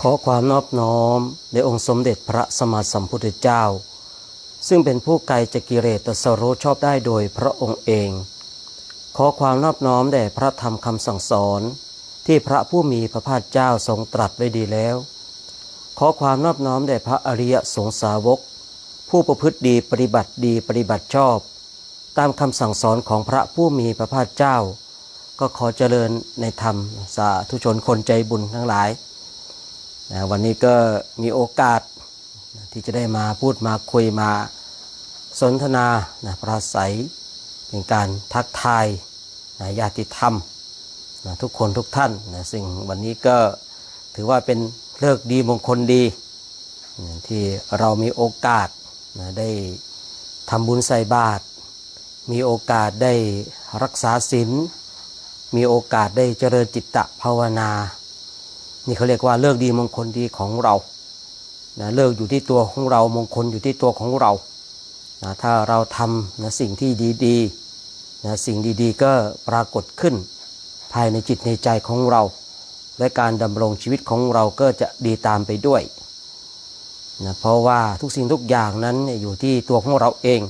ขอความนอบน้อมแด่องค์สมเด็จพระสัมมาสัมพุทธเจ้าซึ่งเป็นผู้ไกลจากกิเลสตรัสรู้ชอบได้โดยพระองค์เองขอความนอบน้อมแด่พระธรรมคำสั่งสอนที่พระผู้มีพระภาคเจ้าทรงตรัสไว้ดีแล้วขอความนอบน้อมแด่พระอริยสงฆ์สาวกผู้ประพฤติดีปฏิบัติดีปฏิบัติชอบตามคำสั่งสอนของพระผู้มีพระภาคเจ้าก็ขอเจริญในธรรมสาธุชนคนใจบุญทั้งหลายวันนี้ก็มีโอกาสที่จะได้มาพูดมาคุยมาสนทนาปราศัยเป็นการทักทายญาติธรรมทุกคนทุกท่านซึ่งวันนี้ก็ถือว่าเป็นฤกษ์ดีมงคลดีที่เรามีโอกาสได้ทำบุญใส่บาตรมีโอกาสได้รักษาศีลมีโอกาสได้เจริญจิตตภาวนานี่เขาเรียกว่าเลิกดีมงคลดีของเราเลิกอยู่ที่ตัวของเรามงคลอยู่ที่ตัวของเราถ้าเราทำสิ่งที่ดีๆสิ่งดีๆก็ปรากฏขึ้นภายในจิตในใจของเราและการดำรงชีวิตของเราก็จะดีตามไปด้วยเพราะว่าทุกสิ่งทุกอย่างนั้นอยู่ที่ตัวของเราเอง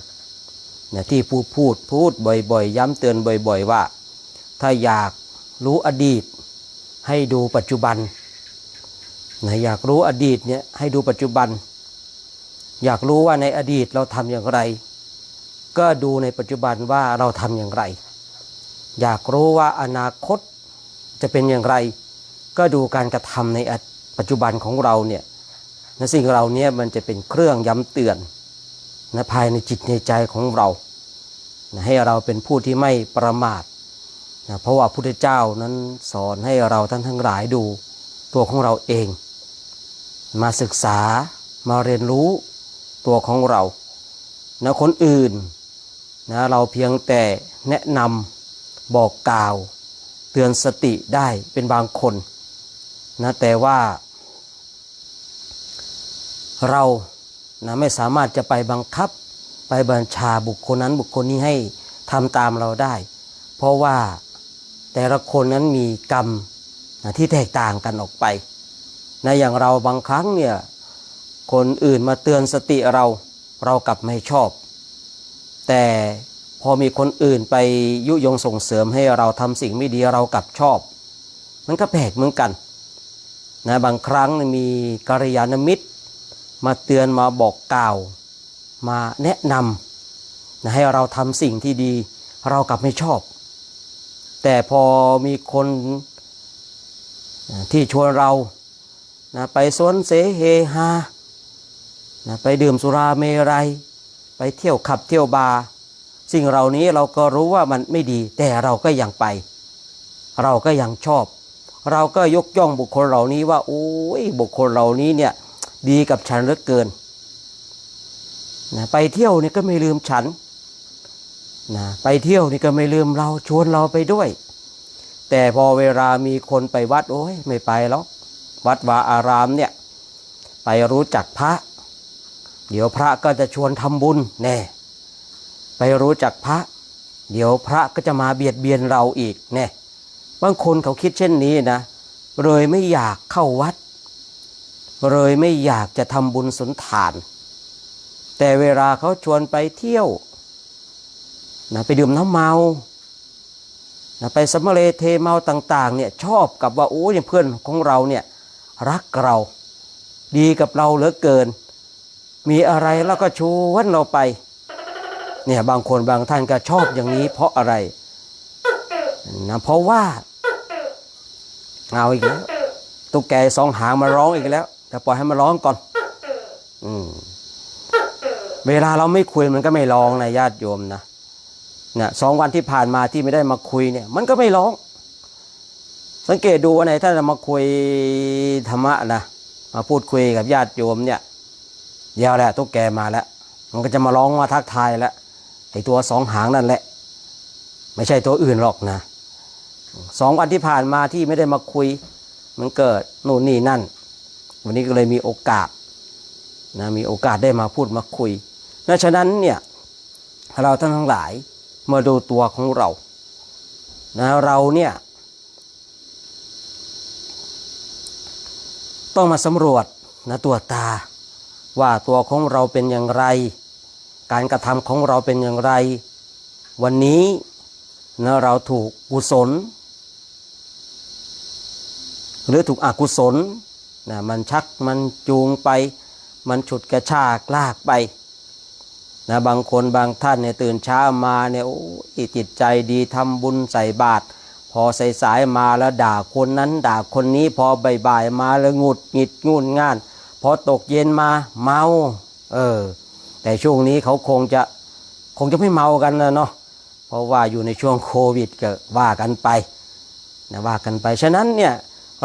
ที่พูดบ่อยๆย้ำเตือนบ่อยๆว่าถ้าอยากรู้อดีตให้ดูปัจจุบันอยากรู้อดีตเนี่ยให้ดูปัจจุบันอยากรู้ว่าในอดีตเราทำอย่างไรก็ดูในปัจจุบันว่าเราทำอย่างไรอยากรู้ว่าอนาคตจะเป็นอย่างไรก็ดูการกระทำในปัจจุบันของเราเนี่ยสิ่งเราเนี่ยมันจะเป็นเครื่องย้ำเตือนภายในจิตในใจของเราให้เราเป็นผู้ที่ไม่ประมาทเพราะว่าพระพุทธเจ้านั้นสอนให้เราท่านทั้งหลายดูตัวของเราเองมาศึกษามาเรียนรู้ตัวของเราคนอื่นเราเพียงแต่แนะนำบอกกล่าวเตือนสติได้เป็นบางคนแต่ว่าเราไม่สามารถจะไปบังคับไปบัญชาบุคคลนั้นบุคคลนี้ให้ทำตามเราได้เพราะว่าแต่ละคนนั้นมีกรรมที่แตกต่างกันออกไปอย่างเราบางครั้งเนี่ยคนอื่นมาเตือนสติเรากลับไม่ชอบแต่พอมีคนอื่นไปยุยงส่งเสริมให้เราทำสิ่งไม่ดีเรากลับชอบมันก็แปลกเหมือนกันบางครั้งมีกัลยาณมิตรมาเตือนมาบอกกล่าวมาแนะนำให้เราทำสิ่งที่ดีเรากลับไม่ชอบแต่พอมีคนที่ชวนเราไปสวนเสเฮฮาไปดื่มสุราเมรัยไปเที่ยวขับเที่ยวบาร์สิ่งเหล่านี้เราก็รู้ว่ามันไม่ดีแต่เราก็ยังไปเราก็ยังชอบเราก็ยกย่องบุคคลเหล่านี้ว่าโอ้ยบุคคลเหล่านี้เนี่ยดีกับฉันเหลือเกินไปเที่ยวนี่ก็ไม่ลืมฉันไปเที่ยวนี่ก็ไม่ลืมเราชวนเราไปด้วยแต่พอเวลามีคนไปวัดโอ้ยไม่ไปหรอกวัดวาอารามเนี่ยไปรู้จักพระเดี๋ยวพระก็จะชวนทำบุญแน่ไปรู้จักพระเดี๋ยวพระก็จะมาเบียดเบียนเราอีกแน่บางคนเขาคิดเช่นนี้นะเลยไม่อยากเข้าวัดเลยไม่อยากจะทำบุญสุนทานแต่เวลาเขาชวนไปเที่ยวไปดื่มน้ำเมาไปสมเลเทเมาต่างๆเนี่ยชอบกับว่าโอ้ยเพื่อนของเราเนี่ยรักเราดีกับเราเหลือเกินมีอะไรแล้วก็ชวนเราไปเนี่ยบางคนบางท่านก็ชอบอย่างนี้เพราะอะไรเพราะว่าเอาอีกแล้วตุ๊กแกสองหางมาร้องอีกแล้วแต่ปล่อยให้มาร้องก่อนเวลาเราไม่คุยมันก็ไม่ร้องนะญาติโยมนะ2 วันที่ผ่านมาที่ไม่ได้มาคุยเนี่ยมันก็ไม่ร้องสังเกตดูว่าไหนถ้าจะมาคุยธรรมะนะมาพูดคุยกับญาติโยมเนี่ยเดี๋ยวแหละตุ๊กแกมาแล้วมันก็จะมาร้องมาทักทายแล้วไอ้ตัว2 หางนั่นแหละไม่ใช่ตัวอื่นหรอกนะ2 วันที่ผ่านมาที่ไม่ได้มาคุยมันเกิดโน่นนี่นั่นวันนี้ก็เลยมีโอกาสมีโอกาสได้มาพูดมาคุยฉะนั้นเนี่ยเราทั้งหลายมาดูตัวของเราเราเนี่ย ต้องมาสำรวจนะตัวตาว่าตัวของเราเป็นอย่างไรการกระทำของเราเป็นอย่างไรวันนี้นะเราถูกกุศลหรือถูกอกุศลนะมันชักมันจูงไปมันฉุดกระชากลากไปนะบางคนบางท่านเนี่ยตื่นเช้ามาเนี่ยโอ้จิตใจดีทำบุญใส่บาตรพอสายๆมาแล้วด่าคนนั้นด่าคนนี้พอบ่ายๆมาแล้วหงุดหงิดงุนง่านพอตกเย็นมาเมาแต่ช่วงนี้เขาคงจะไม่เมากันนะเนาะเพราะว่าอยู่ในช่วงโควิดก็ว่ากันไปนะว่ากันไปฉะนั้นเนี่ย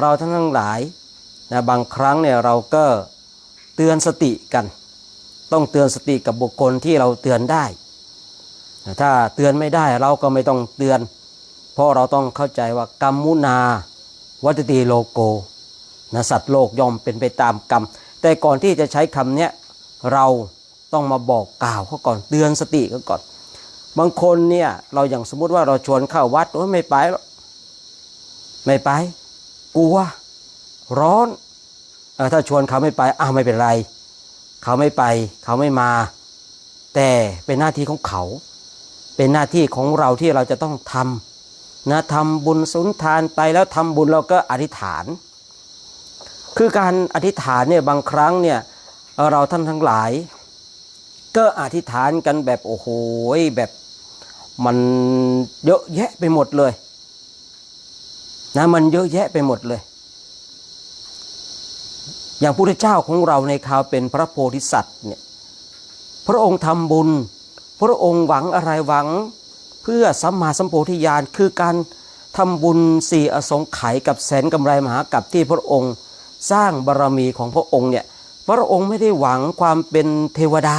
เราทั้งหลายนะบางครั้งเนี่ยเราก็เตือนสติกันต้องเตือนสติกับบุคคลที่เราเตือนได้ถ้าเตือนไม่ได้เราก็ไม่ต้องเตือนเพราะเราต้องเข้าใจว่ากรรมมุนาวัตติโลโกนะสัตว์โลกย่อมเป็นไปตามกรรมแต่ก่อนที่จะใช้คำเนี้ยเราต้องมาบอกกล่าวเขาก่อนเตือนสติเขาก่อนบางคนเนี่ยเราอย่างสมมุติว่าเราชวนเข้าวัดโอ้ไม่ไปหรอกไม่ไปกลัวร้อนถ้าชวนเขาไม่ไปไม่เป็นไรเขาไม่ไปเขาไม่มาแต่เป็นหน้าที่ของเขาเป็นหน้าที่ของเราที่เราจะต้องทำนะทำบุญสุนทานไปแล้วทำบุญเราก็อธิษฐานคือการอธิษฐานเนี่ยบางครั้งเนี่ยเราท่านทั้งหลายก็อธิษฐานกันแบบโอ้โหแบบมันเยอะแยะไปหมดเลยนะมันเยอะแยะไปหมดเลยอย่างพระพุทธเจ้าของเราในคราวเป็นพระโพธิสัตว์เนี่ยพระองค์ทำบุญพระองค์หวังอะไรหวังเพื่อสัมมาสัมโพธิญาณคือการทำบุญสี่อสงไขยกับแสนกำไรมหากัปที่พระองค์สร้างบารมีของพระองค์เนี่ยพระองค์ไม่ได้หวังความเป็นเทวดา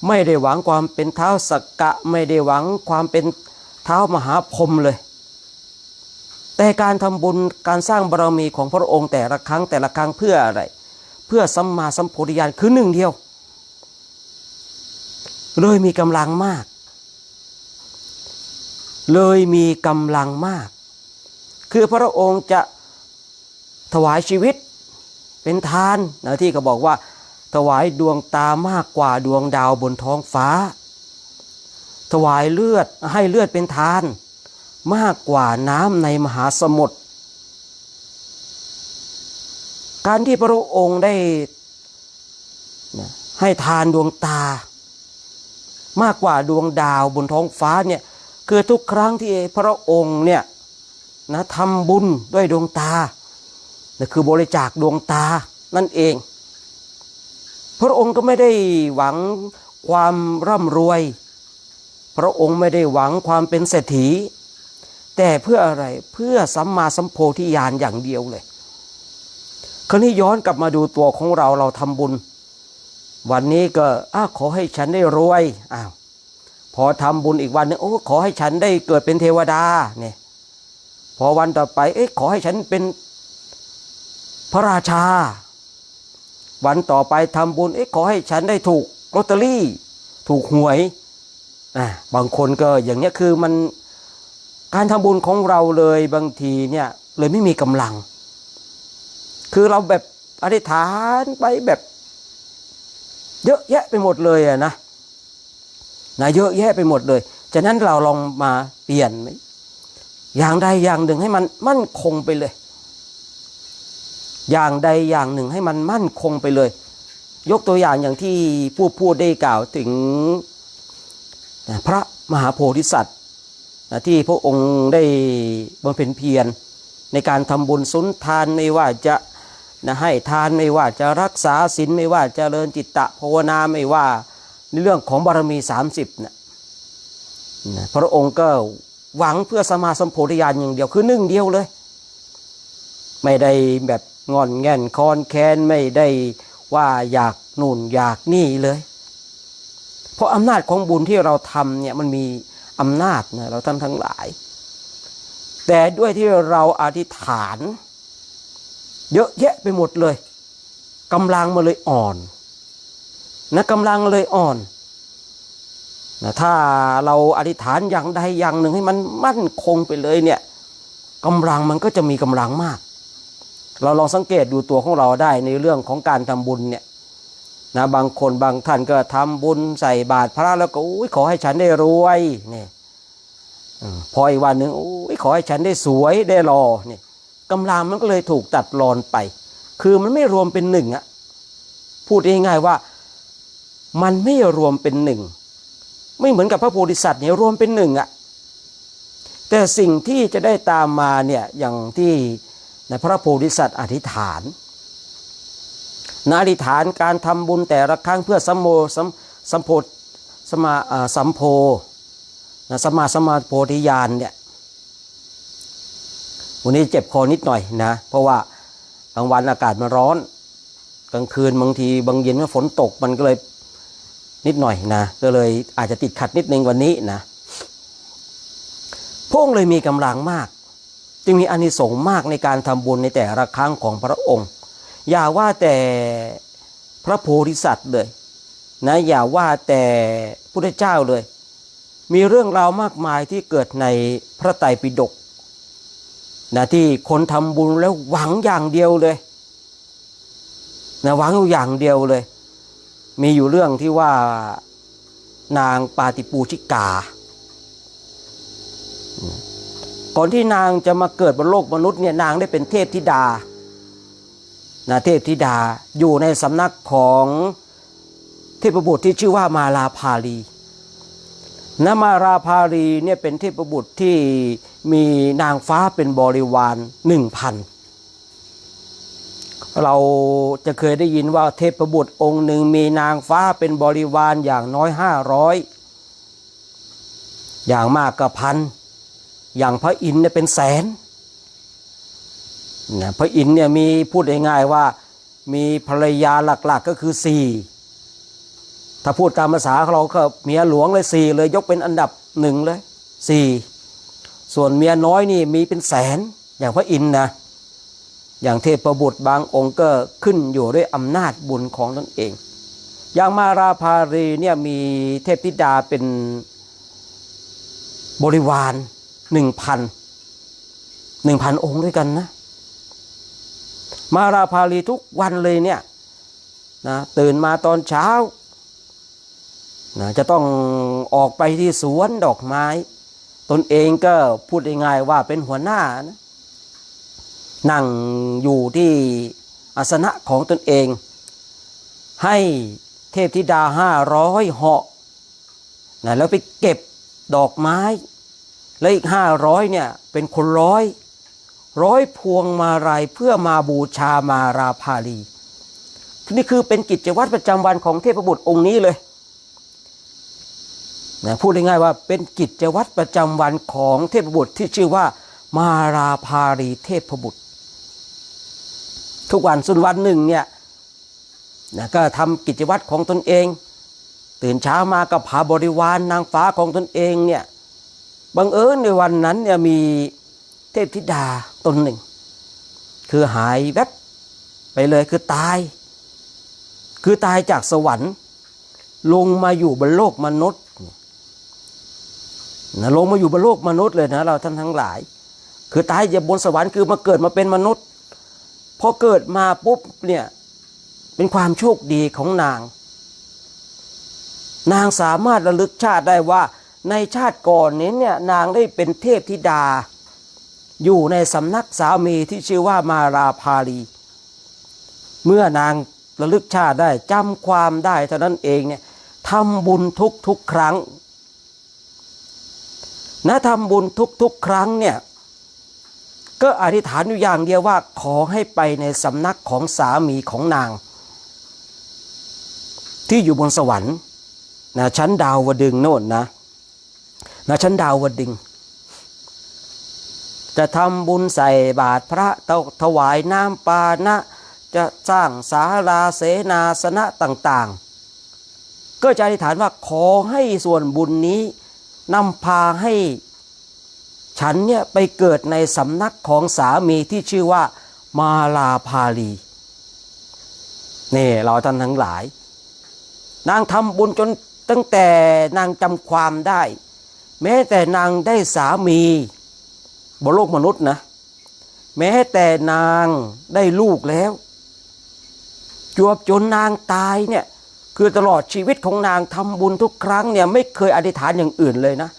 ไม่ได้หวังความเป็นท้าวสักกะไม่ได้หวังความเป็นท้าวมหาพรหมเลยแต่การทำบุญการสร้างบารมีของพระองค์แต่ละครั้งเพื่ออะไรเพื่อสัมมาสัมโพธิญาณคือหนึ่งเดียวเลยมีกำลังมากคือพระองค์จะถวายชีวิตเป็นทานนะที่เขาบอกว่าถวายดวงตามากกว่าดวงดาวบนท้องฟ้าถวายเลือดให้เลือดเป็นทานมากกว่าน้ำในมหาสมุทรการที่พระองค์ได้ให้ทานดวงตามากกว่าดวงดาวบนท้องฟ้าเนี่ยคือทุกครั้งที่พระองค์เนี่ยนะทำบุญด้วยดวงตานั่นคือบริจาคดวงตานั่นเองพระองค์ก็ไม่ได้หวังความร่ำรวยพระองค์ไม่ได้หวังความเป็นเศรษฐีแต่เพื่ออะไรเพื่อสัมมาสัมโพธิญาณอย่างเดียวเลยคราวนี้ย้อนกลับมาดูตัวของเราทำบุญวันนี้ก็ขอให้ฉันได้รวยพอทำบุญอีกวันนึงขอให้ฉันได้เกิดเป็นเทวดาเนี่ยพอวันต่อไปขอให้ฉันเป็นพระราชาวันต่อไปทำบุญขอให้ฉันได้ถูกลอตเตอรี่ถูกหวยบางคนก็อย่างนี้คือมันการทำบุญของเราเลยบางทีเนี่ยเลยไม่มีกำลังคือเราแบบอธิษฐานไปแบบเยอะแยะไปหมดเลยนะเยอะแยะไปหมดเลยฉะนั้นเราลองมาเปลี่ยนไหมอย่างใดอย่างหนึ่งให้มันมั่นคงไปเลยอย่างใดอย่างหนึ่งให้มันมั่นคงไปเลยยกตัวอย่างอย่างที่พูดได้กล่าวถึงพระมหาโพธิสัตว์ที่พระองค์ได้บำเพ็ญเพียรในการทำบุญสุนทานไม่ว่าจะให้ทานไม่ว่าจะรักษาศีลไม่ว่าจะเจริญจิตตภาวนาไม่ว่าในเรื่องของบารมี30นะพระองค์ก็หวังเพื่อสัมมาสัมโพธิญาณอย่างเดียวคือหนึ่งเดียวเลยไม่ได้แบบงอนแง่นคอนแค้นไม่ได้ว่าอยากนู่นอยากนี่เลยเพราะอำนาจของบุญที่เราทำเนี่ยมันมีอำนาจนะเราท่านทั้งหลายแต่ด้วยที่เราอธิษฐานเยอะแยะไปหมดเลยกำลังมันเลยอ่อนกำลังเลยอ่อนถ้าเราอธิษฐานอย่างใดอย่างหนึ่งให้มันมั่นคงไปเลยเนี่ยกำลังมันก็จะมีกำลังมาก เราลองสังเกตดูตัวของเราได้ในเรื่องของการทำบุญเนี่ยนะบางคนบางท่านก็ทำบุญใส่บาตรพระแล้วก็ขอให้ฉันได้รวยเนี่ยพออีกวันหนึ่งขอให้ฉันได้สวยได้หล่อเนี่ยกำลังมันก็เลยถูกตัดรอนไปคือมันไม่รวมเป็นหนึ่งอะพูดง่ายๆว่ามันไม่รวมเป็นหนึ่งไม่เหมือนกับพระโพธิสัตว์เนี่ยรวมเป็นหนึ่งอะแต่สิ่งที่จะได้ตามมาเนี่ยอย่างที่ในพระโพธิสัตว์อธิษฐานอธิษฐานการทำบุญแต่ละครั้งเพื่อสัมโพสัมโพธิญาณเนี่ยวันนี้เจ็บคอนิดหน่อยนะเพราะว่ากลางวันอากาศมันร้อนกลางคืนบางทีบางเย็นฝนตกมันก็เลยนิดหน่อยนะก็เลยอาจจะติดขัดนิดนึงวันนี้นะพระองค์เลยมีกำลังมากจึงมีอานิสงส์มากในการทำบุญในแต่ละครั้งของพระองค์อย่าว่าแต่พระโพธิสัตว์เลยนะอย่าว่าแต่พุทธเจ้าเลยมีเรื่องราวมากมายที่เกิดในพระไตรปิฎกนะที่คนทำบุญแล้วหวังอย่างเดียวเลยนะหวังอย่างเดียวเลยมีอยู่เรื่องที่ว่านางปาติปูชิกาก่อนที่นางจะมาเกิดบนโลกมนุษย์เนี่ยนางได้เป็นเทพธิดาเทพธิดาอยู่ในสำนักของเทพบุตรที่ชื่อว่ามาลาภาลีมาลาภาลีเนี่ยเป็นเทพบุตรที่มีนางฟ้าเป็นบริวาร 1,000 เราจะเคยได้ยินว่าเทพบุตรองค์หนึ่งมีนางฟ้าเป็นบริวารอย่างน้อย500อย่างมากก็1,000อย่างพระอินทร์เนี่ยเป็นแสนพระอินทร์เนี่ยมีพูดง่ายๆว่ามีภรรยาหลักๆก็คือ4ถ้าพูดตามภาษาเราก็เมียหลวงเลย4เลยยกเป็นอันดับ1เลย4ส่วนเมียน้อยนี่มีเป็นแสนอย่างพระอินทร์นะอย่างเทพบุตรบางองค์ก็ขึ้นอยู่ด้วยอำนาจบุญของตนเองอย่างมาราภารีเนี่ยมีเทพธิดาเป็นบริวาร 1,000 องค์ด้วยกันนะมาราภารีทุกวันเลยเนี่ยนะตื่นมาตอนเช้านะจะต้องออกไปที่สวนดอกไม้ตนเองก็พูดง่ายๆว่าเป็นหัวหน้านะนั่งอยู่ที่อาสนะของตนเองให้เทพธิดา500 เหาะนะแล้วไปเก็บดอกไม้แล้วอีก500เนี่ยเป็นคนร้อยพวงมาลัยเพื่อมาบูชามาราภาลีนี่คือเป็นกิจวัตรประจำวันของเทพบุตรองค์นี้เลยนะพูดง่ายๆว่าเป็นกิจวัตรประจำวันของเทพบุตรที่ชื่อว่ามาราภาลีเทพบุตรทุกวันส่วนวันหนึ่งเนี่ยนะก็ทำกิจวัตรของตนเองตื่นเช้ามาก็พาบริวารนางฟ้าของตนเองเนี่ยบังเอิญในวันนั้นเนี่ยมีเทพธิดาตนหนึ่งคือหายแวบไปเลยคือตายจากสวรรค์ลงมาอยู่บนโลกมนุษย์นะลงมาอยู่บนโลกมนุษย์เลยนะเราท่านทั้งหลายคือตายจากบนสวรรค์คือมาเกิดมาเป็นมนุษย์พอเกิดมาปุ๊บเนี่ยเป็นความโชคดีของนางสามารถระลึกชาติได้ว่าในชาติก่อนนี้เนี่ยนางได้เป็นเทพธิดาอยู่ในสำนักสามีที่ชื่อว่ามาราภาลีเมื่อนางระลึกชาติได้จำความได้เท่านั้นเองเนี่ยทำบุญทุกครั้งทำบุญทุกครั้งเนี่ยก็อธิษฐานอยู่อย่างเดียวว่าขอให้ไปในสำนักของสามีของนางที่อยู่บนสวรรค์ชั้นดาวดึงส์โน่นนะชั้นดาวดึงส์จะทำบุญใส่บาตรพระถวายน้ำปานะจะสร้างศาลาเสนาสนะต่างๆก็จะอธิษฐานว่าขอให้ส่วนบุญนี้นำพาให้ฉันเนี่ยไปเกิดในสำนักของสามีที่ชื่อว่ามาลาภาลีนี่เราท่านทั้งหลายนางทำบุญจนตั้งแต่นางจำความได้แม้แต่นางได้สามีบนโลกมนุษย์นะ แม้แต่นางได้ลูกแล้วจวบจนนางตายเนี่ยคือตลอดชีวิตของนางทำบุญทุกครั้งเนี่ยไม่เคยอธิษฐานอย่างอื่นเลยนะ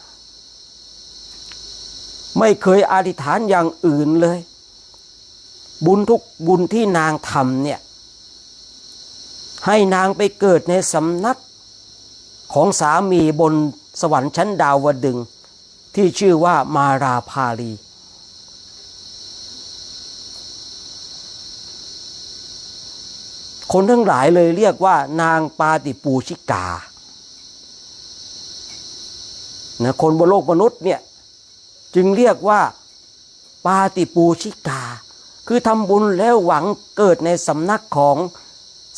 ไม่เคยอธิษฐานอย่างอื่นเลยบุญทุกบุญที่นางทำเนี่ยให้นางไปเกิดในสำนักของสามีบนสวรรค์ชั้นดาวดึงส์ที่ชื่อว่ามาราภารีคนทั้งหลายเลยเรียกว่านางปาติปูชิกานะคนบนโลกมนุษย์เนี่ยจึงเรียกว่าปาติปูชิกาคือทำบุญแล้วหวังเกิดในสำนักของ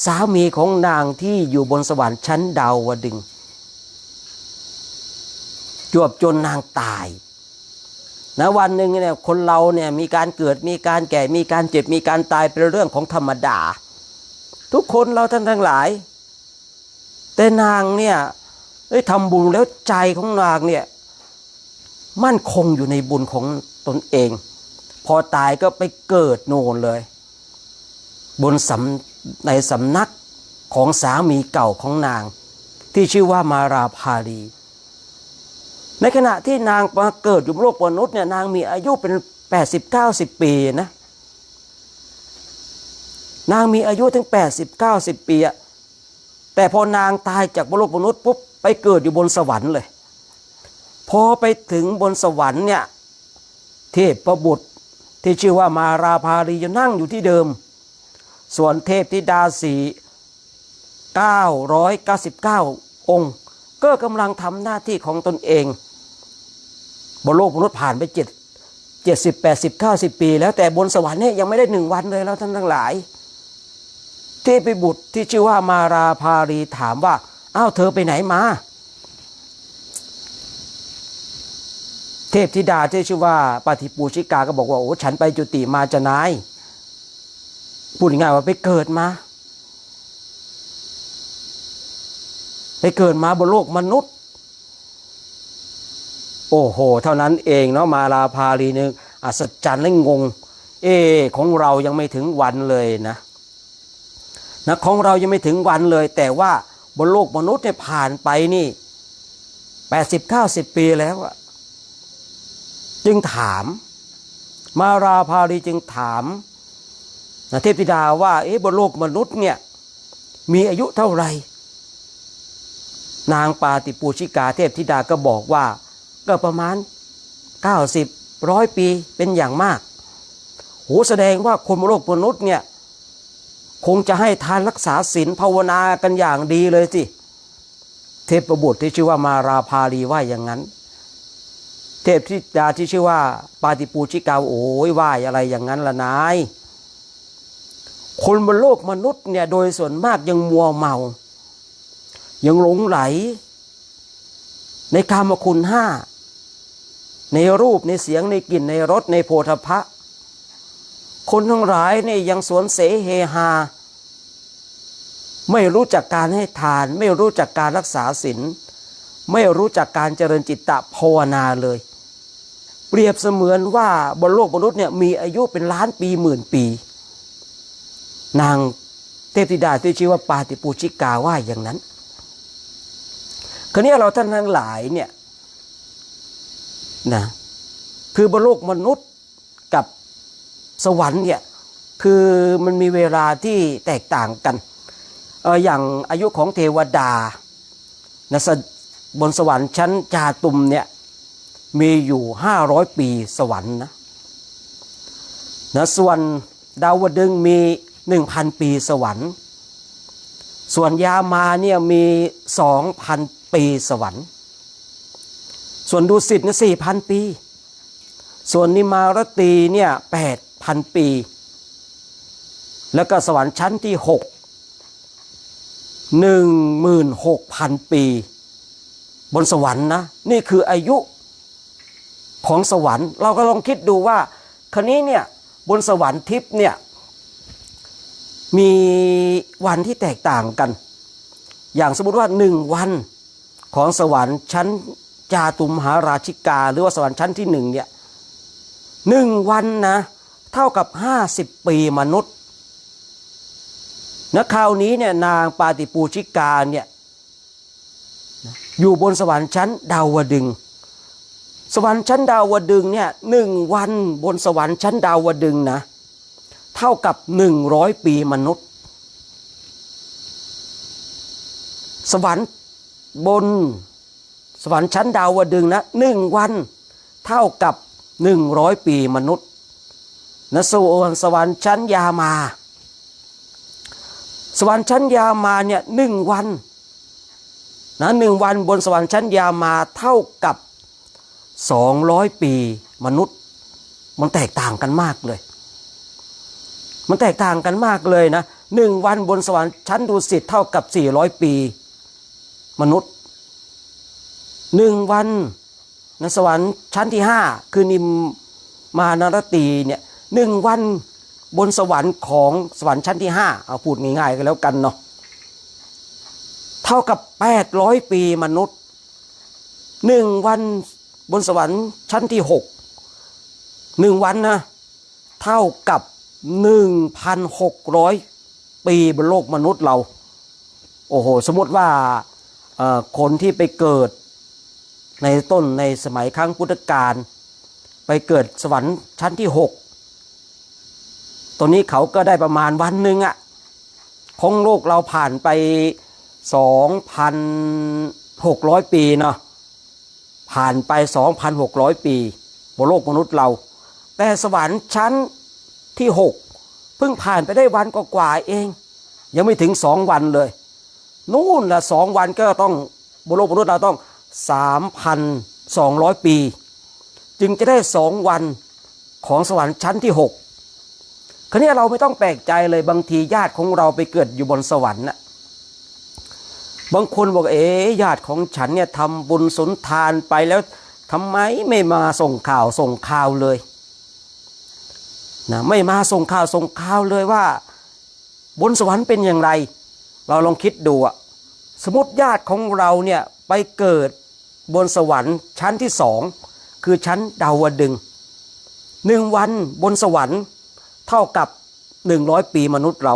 สามีของนางที่อยู่บนสวรรค์ชั้นดาวดึงส์จวบจนนางตายนะวันหนึ่งเนี่ยคนเราเนี่ยมีการเกิดมีการแก่มีการเจ็บมีการตายเป็นเรื่องของธรรมดาทุกคนเราท่านทั้งหลายแต่นางเนี่ยทำบุญแล้วใจของนางเนี่ยมั่นคงอยู่ในบุญของตนเองพอตายก็ไปเกิดโน่นเลยในสำนักของสามีเก่าของนางที่ชื่อว่ามาราภารีในขณะที่นางมาเกิดอยู่บนโลกมนุษย์เนี่ยนางมีอายุเป็น80-90 ปีนะนางมีอายุถึง80-90 ปีอะแต่พอนางตายจากบนโลกมนุษย์ปุ๊บไปเกิดอยู่บนสวรรค์เลยพอไปถึงบนสวรรค์เนี่ยเทพบุตรที่ชื่อว่ามาราภารีจะนั่งอยู่ที่เดิมส่วนเทพธิดา999 องค์ก็กำลังทำหน้าที่ของตนเองบนโลกมนุษย์ผ่านไป70-80-90 ปีแล้วแต่บนสวรรค์เนี่ยยังไม่ได้1 วันเลยแล้วท่านทั้งหลายเทพบุตรที่ชื่อว่ามาราภารีถามว่าอ้าวเธอไปไหนมาเทพธิดาที่ชื่อว่าปาติปูชิกาก็บอกว่าโอ้ฉันไปจุติมาจะนายพูดง่ายๆว่าไปเกิดมาบนโลกมนุษย์โอ้โหเท่านั้นเองเนาะมาราภารีนึงอัศจรรย์และงงของเรายังไม่ถึงวันเลยนะของเรายังไม่ถึงวันเลยแต่ว่าบนโลกมนุษย์เนี่ยผ่านไปนี่80-90 ปีแล้วอะจึงถามมาราภารีจึงถามเทพธิดาว่าบนโลกมนุษย์เนี่ยมีอายุเท่าไหร่นางปาติปูชิกาเทพธิดาก็บอกว่าก็ประมาณ90-100 ปีเป็นอย่างมากโหแสดงว่าคนบนโลกมนุษย์เนี่ยคงจะให้ทานรักษาศีลภาวนากันอย่างดีเลยสิเทพบุตรที่ชื่อว่ามาราภารีว่าอย่างนั้นเทพธิดาที่ชื่อว่าปาติปูชิกาโอ้ยว่าอะไรอย่างนั้นล่ะนายคนบนโลกมนุษย์เนี่ยโดยส่วนมากยังมัวเมายังหลงไหลในกามคุณ5ในรูปในเสียงในกลิ่นในรสในโผฏฐัพพะคนทั้งหลายเนี่ยยังสวนเสเฮฮาไม่รู้จักการให้ทานไม่รู้จักการรักษาศีลไม่รู้จักการเจริญจิตตภาวนาเลยเปรียบเสมือนว่าบนโลกมนุษย์เนี่ยมีอายุเป็นล้านปีหมื่นปีนางเทพธิดาที่ชื่อว่าปาติปูชิกาว่าอย่างนั้นคราวนี้เราท่านทั้งหลายเนี่ยนะคือบนโลกมนุษย์กับสวรรค์เนี่ยคือมันมีเวลาที่แตกต่างกันอย่างอายุของเทวดานะบนสวรรค์ชั้นจาตุมเนี่ยมีอยู่500 ปีสวรรค์นะส่วนดาวดึงส์มี 1,000 ปีสวรรค์ส่วนยามาเนี่ยมี 2,000 ปีสวรรค์ส่วนดุสิตเนี่ย 4,000 ปีส่วนนิมารตีเนี่ย 8,000 ปีแล้วก็สวรรค์ชั้นที่6 16,000 ปีบนสวรรค์นะนี่คืออายุของสวรรค์เราก็ลองคิดดูว่าคราวนี้เนี่ยบนสวรรค์ทิพย์เนี่ยมีวันที่แตกต่างกันอย่างสมมติว่า1 วันของสวรรค์ชั้นจาตุมหาราชิกาหรือว่าสวรรค์ชั้นที่1เนี่ย1 วันนะ เท่ากับ50 ปีมนุษย์นะคราวนี้เนี่ยนางปาติปูชิกาเนี่ยอยู่บนสวรรค์ชั้นดาวดึงส์สวรรค์ชั้นดาวดึงส์เนี่ย1 วันบนสวรรค์ชั้นดาวดึงส์นะเท่ากับ100 ปีมนุษย์สวรรค์บนสวรรค์ชั้นดาวดึงส์นะ1 วันเท่ากับ100 ปีมนุษย์นะส่วนสวรรค์ชั้นยามาสวรรค์ชั้นยามาเนี่ย1 วันนะ1 วันบนสวรรค์ชั้นยามาเท่ากับ200 ปีมนุษย์มันแตกต่างกันมากเลยมันแตกต่างกันมากเลยนะ1 วันบนสวรรค์ชั้นดุสิตเท่ากับ400 ปีมนุษย์1 วันในสวรรค์ชั้นที่5คือนิมมานารตีเนี่ย1 วันบนสวรรค์ของสวรรค์ชั้นที่5เอาพูดง่ายๆกันแล้วกันเนาะเท่ากับ800 ปีมนุษย์1 วันบนสวรรค์ชั้นที่6 1 วันนะเท่ากับ 1,600 ปีบนโลกมนุษย์เราโอ้โหสมมติว่าคนที่ไปเกิดในสมัยครั้งพุทธกาลไปเกิดสวรรค์ชั้นที่6ตัวนี้เขาก็ได้ประมาณวันหนึ่งอะของโลกเราผ่านไป 2,600 ปีเนาะผ่านไป 2,600 ปีบนโลกมนุษย์เราแต่สวรรค์ชั้นที่6เพิ่งผ่านไปได้วันกว่าๆเองยังไม่ถึง2 วันเลยนู่นละ2 วันก็ต้องบนโลกมนุษย์เราต้อง 3,200 ปีจึงจะได้2 วันของสวรรค์ชั้นที่6คราวนี้เราไม่ต้องแปลกใจเลยบางทีญาติของเราไปเกิดอยู่บนสวรรค์น่ะบางคนบอกญาติของฉันเนี่ยทำบุญสุนทานไปแล้วทำไมไม่มาส่งข่าวเลยนะไม่มาส่งข่าวเลยว่าบนสวรรค์เป็นอย่างไรเราลองคิดดูอะสมมติญาติของเราเนี่ยไปเกิดบนสวรรค์ชั้นที่2คือชั้นดาวดึงส์1 วันบนสวรรค์เท่ากับ100 ปีมนุษย์เรา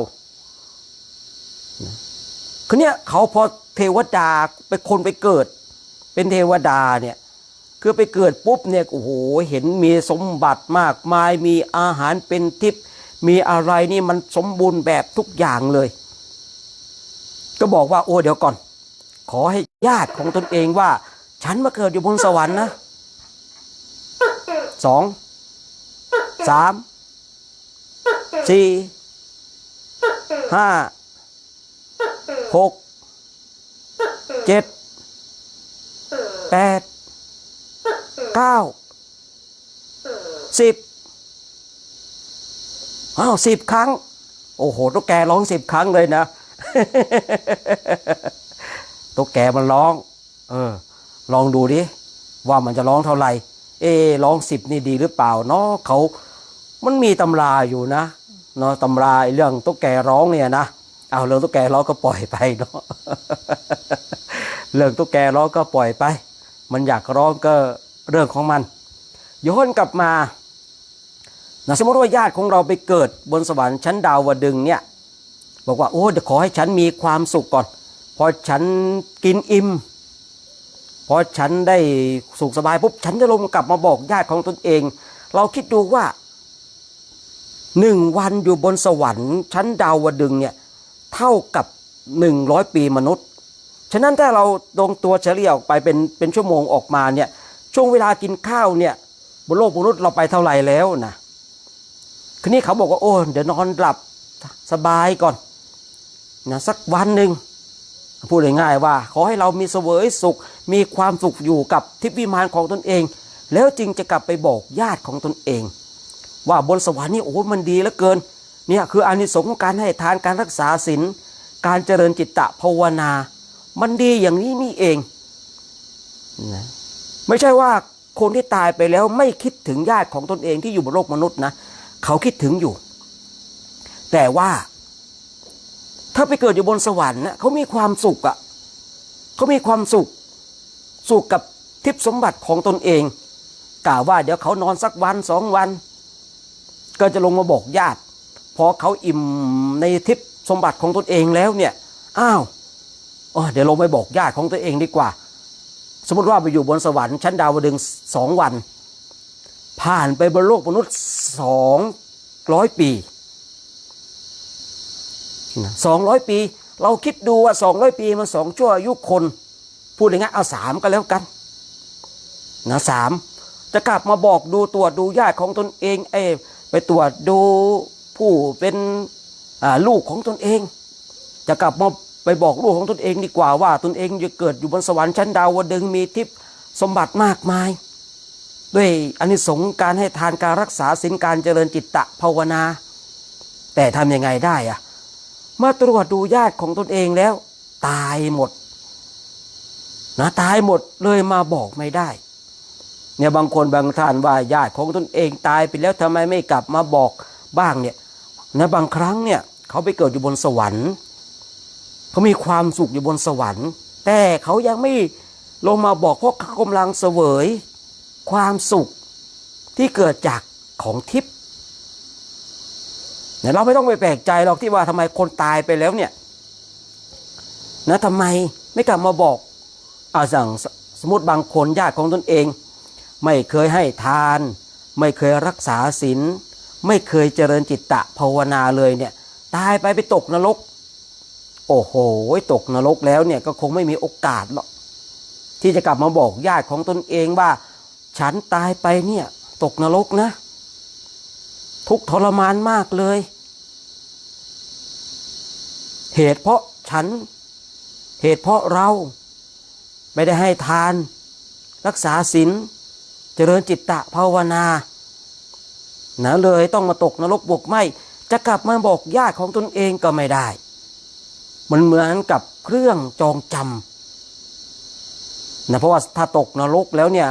คือเนี่ยเขาพอเทวดาไปคนไปเกิดเป็นเทวดาเนี่ยคือไปเกิดปุ๊บเนี่ยโอ้โหเห็นมีสมบัติมากมายมีอาหารเป็นทิพย์มีอะไรนี่มันสมบูรณ์แบบทุกอย่างเลยก็บอกว่าโอ้เดี๋ยวก่อนขอให้ญาติของตนเองว่าฉันมาเกิดอยู่บนสวรรค์นะ2 3 4 5 6 7 8 9 10 10 ครั้งโอ้โหตุ๊กแกร้อง10 ครั้งเลยนะตุ๊กแกมันร้องลองดูดิว่ามันจะร้องเท่าไหร่ร้อง10นี่ดีหรือเปล่าเนาะมันมีตำราอยู่นะเนาะตำราเรื่องตุ๊กแกร้องเนี่ยนะเอาเรื่องตุ๊กแกร้องก็ปล่อยไปเนาะเรื่องตุ๊กแกร้องก็ปล่อยไปมันอยากร้องก็เรื่องของมันย้อนกลับมานะสมมติว่าญาติของเราไปเกิดบนสวรรค์ชั้นดาวดึงส์เนี่ยบอกว่าโอ้เดี๋ยวขอให้ฉันมีความสุขก่อนพอฉันกินอิ่มพอฉันได้สุขสบายปุ๊บฉันจะลงกลับมาบอกญาติของตนเองเราคิดดูว่า1 วันอยู่บนสวรรค์ชั้นดาวดึงส์เนี่ยเท่ากับ100 ปีมนุษย์ฉะนั้นถ้าเราลงตัวเฉลี่ยออกไปเป็นชั่วโมงออกมาเนี่ยช่วงเวลากินข้าวเนี่ยบนโลกมนุษย์เราไปเท่าไหร่แล้วนะคืนนี้เขาบอกว่าโอ้เดี๋ยวนอนหลับสบายก่อนนะสักวันหนึ่งพูดง่ายๆว่าขอให้เรามีเสวยสุขมีความสุขอยู่กับทิพย์วิมานของตนเองแล้วจึงจะกลับไปบอกญาติของตนเองว่าบนสวรรค์นี่โอ้มันดีเหลือเกินเนี่ยคืออานิสงส์ของการให้ทานการรักษาศีลการเจริญจิตตภาวนามันดีอย่างนี้นี่เองนะไม่ใช่ว่าคนที่ตายไปแล้วไม่คิดถึงญาติของตนเองที่อยู่บนโลกมนุษย์นะเขาคิดถึงอยู่แต่ว่าถ้าไปเกิดอยู่บนสวรรค์นะเขามีความสุขอ่ะเขามีความสุขกับทิพย์สมบัติของตนเองกล่าวว่าเดี๋ยวเขานอนสักวัน2 วัน ก็จะลงมาบอกญาติพอเขาอิ่มในทิพย์สมบัติของตนเองแล้วเนี่ยอ้าวเดี๋ยวลงไปบอกญาติของตัวเองดีกว่าสมมติว่าไปอยู่บนสวรรค์ชั้นดาวดึงส์2 วันผ่านไปบนโลกมนุษย์200 ปี200 ปีเราคิดดูว่า200 ปีมัน2 ชั่วอายุคนพูดอย่างงี้เอา3ก็แล้วกันนะ3จะกลับมาบอกดูตรวจดูญาติของตนเองไปตรวจดูผู้เป็นลูกของตนเองจะกลับมาไปบอกลูกของตนเองดีกว่าว่าตนเองจะเกิดอยู่บนสวรรค์ชั้นดาวดึงส์มีทิพย์สมบัติมากมายด้วยอานิสงส์การให้ทานการรักษาศีลการเจริญจิตตภาวนาแต่ทำยังไงได้เมื่อตรวจดูญาติของตนเองแล้วตายหมดนะตายหมดเลยมาบอกไม่ได้เนี่ยบางคนบางท่านว่าญาติของตนเองตายไปแล้วทำไมไม่กลับมาบอกบ้างเนี่ยนะบางครั้งเนี่ยเขาไปเกิดอยู่บนสวรรค์เขามีความสุขอยู่บนสวรรค์แต่เขายังไม่ลงมาบอกเพราะเขากำลังเสวยความสุขที่เกิดจากของทิพย์เนี่ยเราไม่ต้องไปแปลกใจหรอกที่ว่าทำไมคนตายไปแล้วเนี่ยนะทำไมไม่กลับมาบอกสั่งสมมติบางคนญาติของตนเองไม่เคยให้ทานไม่เคยรักษาศีลไม่เคยเจริญจิตตภาวนาเลยเนี่ยตายไปตกนรกโอ้โหตกนรกแล้วเนี่ยก็คงไม่มีโอกาสหรอกที่จะกลับมาบอกญาติของตนเองว่าฉันตายไปเนี่ยตกนรกนะทุกข์ทรมานมากเลยเหตุเพราะฉันเหตุเพราะเราไม่ได้ให้ทานรักษาศีลเจริญจิตตภาวนานะเลยต้องมาตกนรกบกไหม้จะกลับมาบอกญาติของตนเองก็ไม่ได้มันเหมือนกับเครื่องจองจำนะเพราะว่าถ้าตกนรกแล้วเนี่ย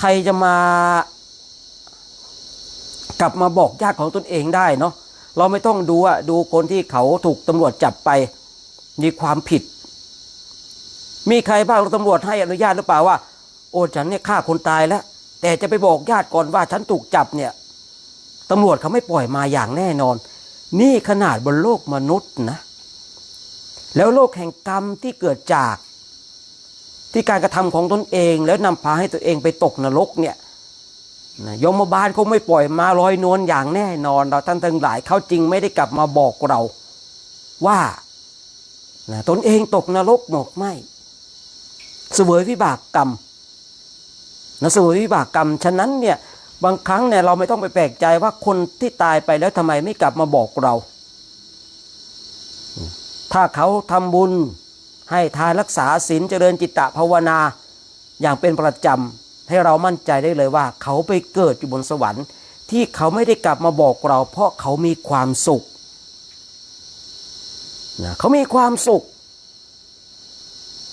ใครจะมากลับมาบอกญาติของตนเองได้เนาะเราไม่ต้องดูคนที่เขาถูกตำรวจจับไปมีความผิดมีใครบ้างตำรวจให้อนุญาตหรือเปล่าว่าโอ้ฉันเนี่ยฆ่าคนตายแล้วแต่จะไปบอกญาติก่อนว่าฉันถูกจับเนี่ยตำรวจเขาไม่ปล่อยมาอย่างแน่นอนนี่ขนาดบนโลกมนุษย์นะแล้วโลกแห่งกรรมที่เกิดจากที่การกระทำของตนเองแล้วนำพาให้ตัวเองไปตกนรกเนี่ยยมบาลคงไม่ปล่อยมาลอยนวลอย่างแน่นอนเราท่านทั้งหลายเขาจริงไม่ได้กลับมาบอกเราว่าตนเองตกนรกหมกไหมเสวยวิบากกรรมเสวยวิบากกรรมฉะนั้นเนี่ยบางครั้งเนี่ยเราไม่ต้องไปแปลกใจว่าคนที่ตายไปแล้วทำไมไม่กลับมาบอกเราถ้าเขาทำบุญให้ทานรักษาศีลเจริญจิตตภาวนาอย่างเป็นประจำให้เรามั่นใจได้เลยว่าเขาไปเกิดอยู่บนสวรรค์ที่เขาไม่ได้กลับมาบอกเราเพราะเขามีความสุขเขามีความสุข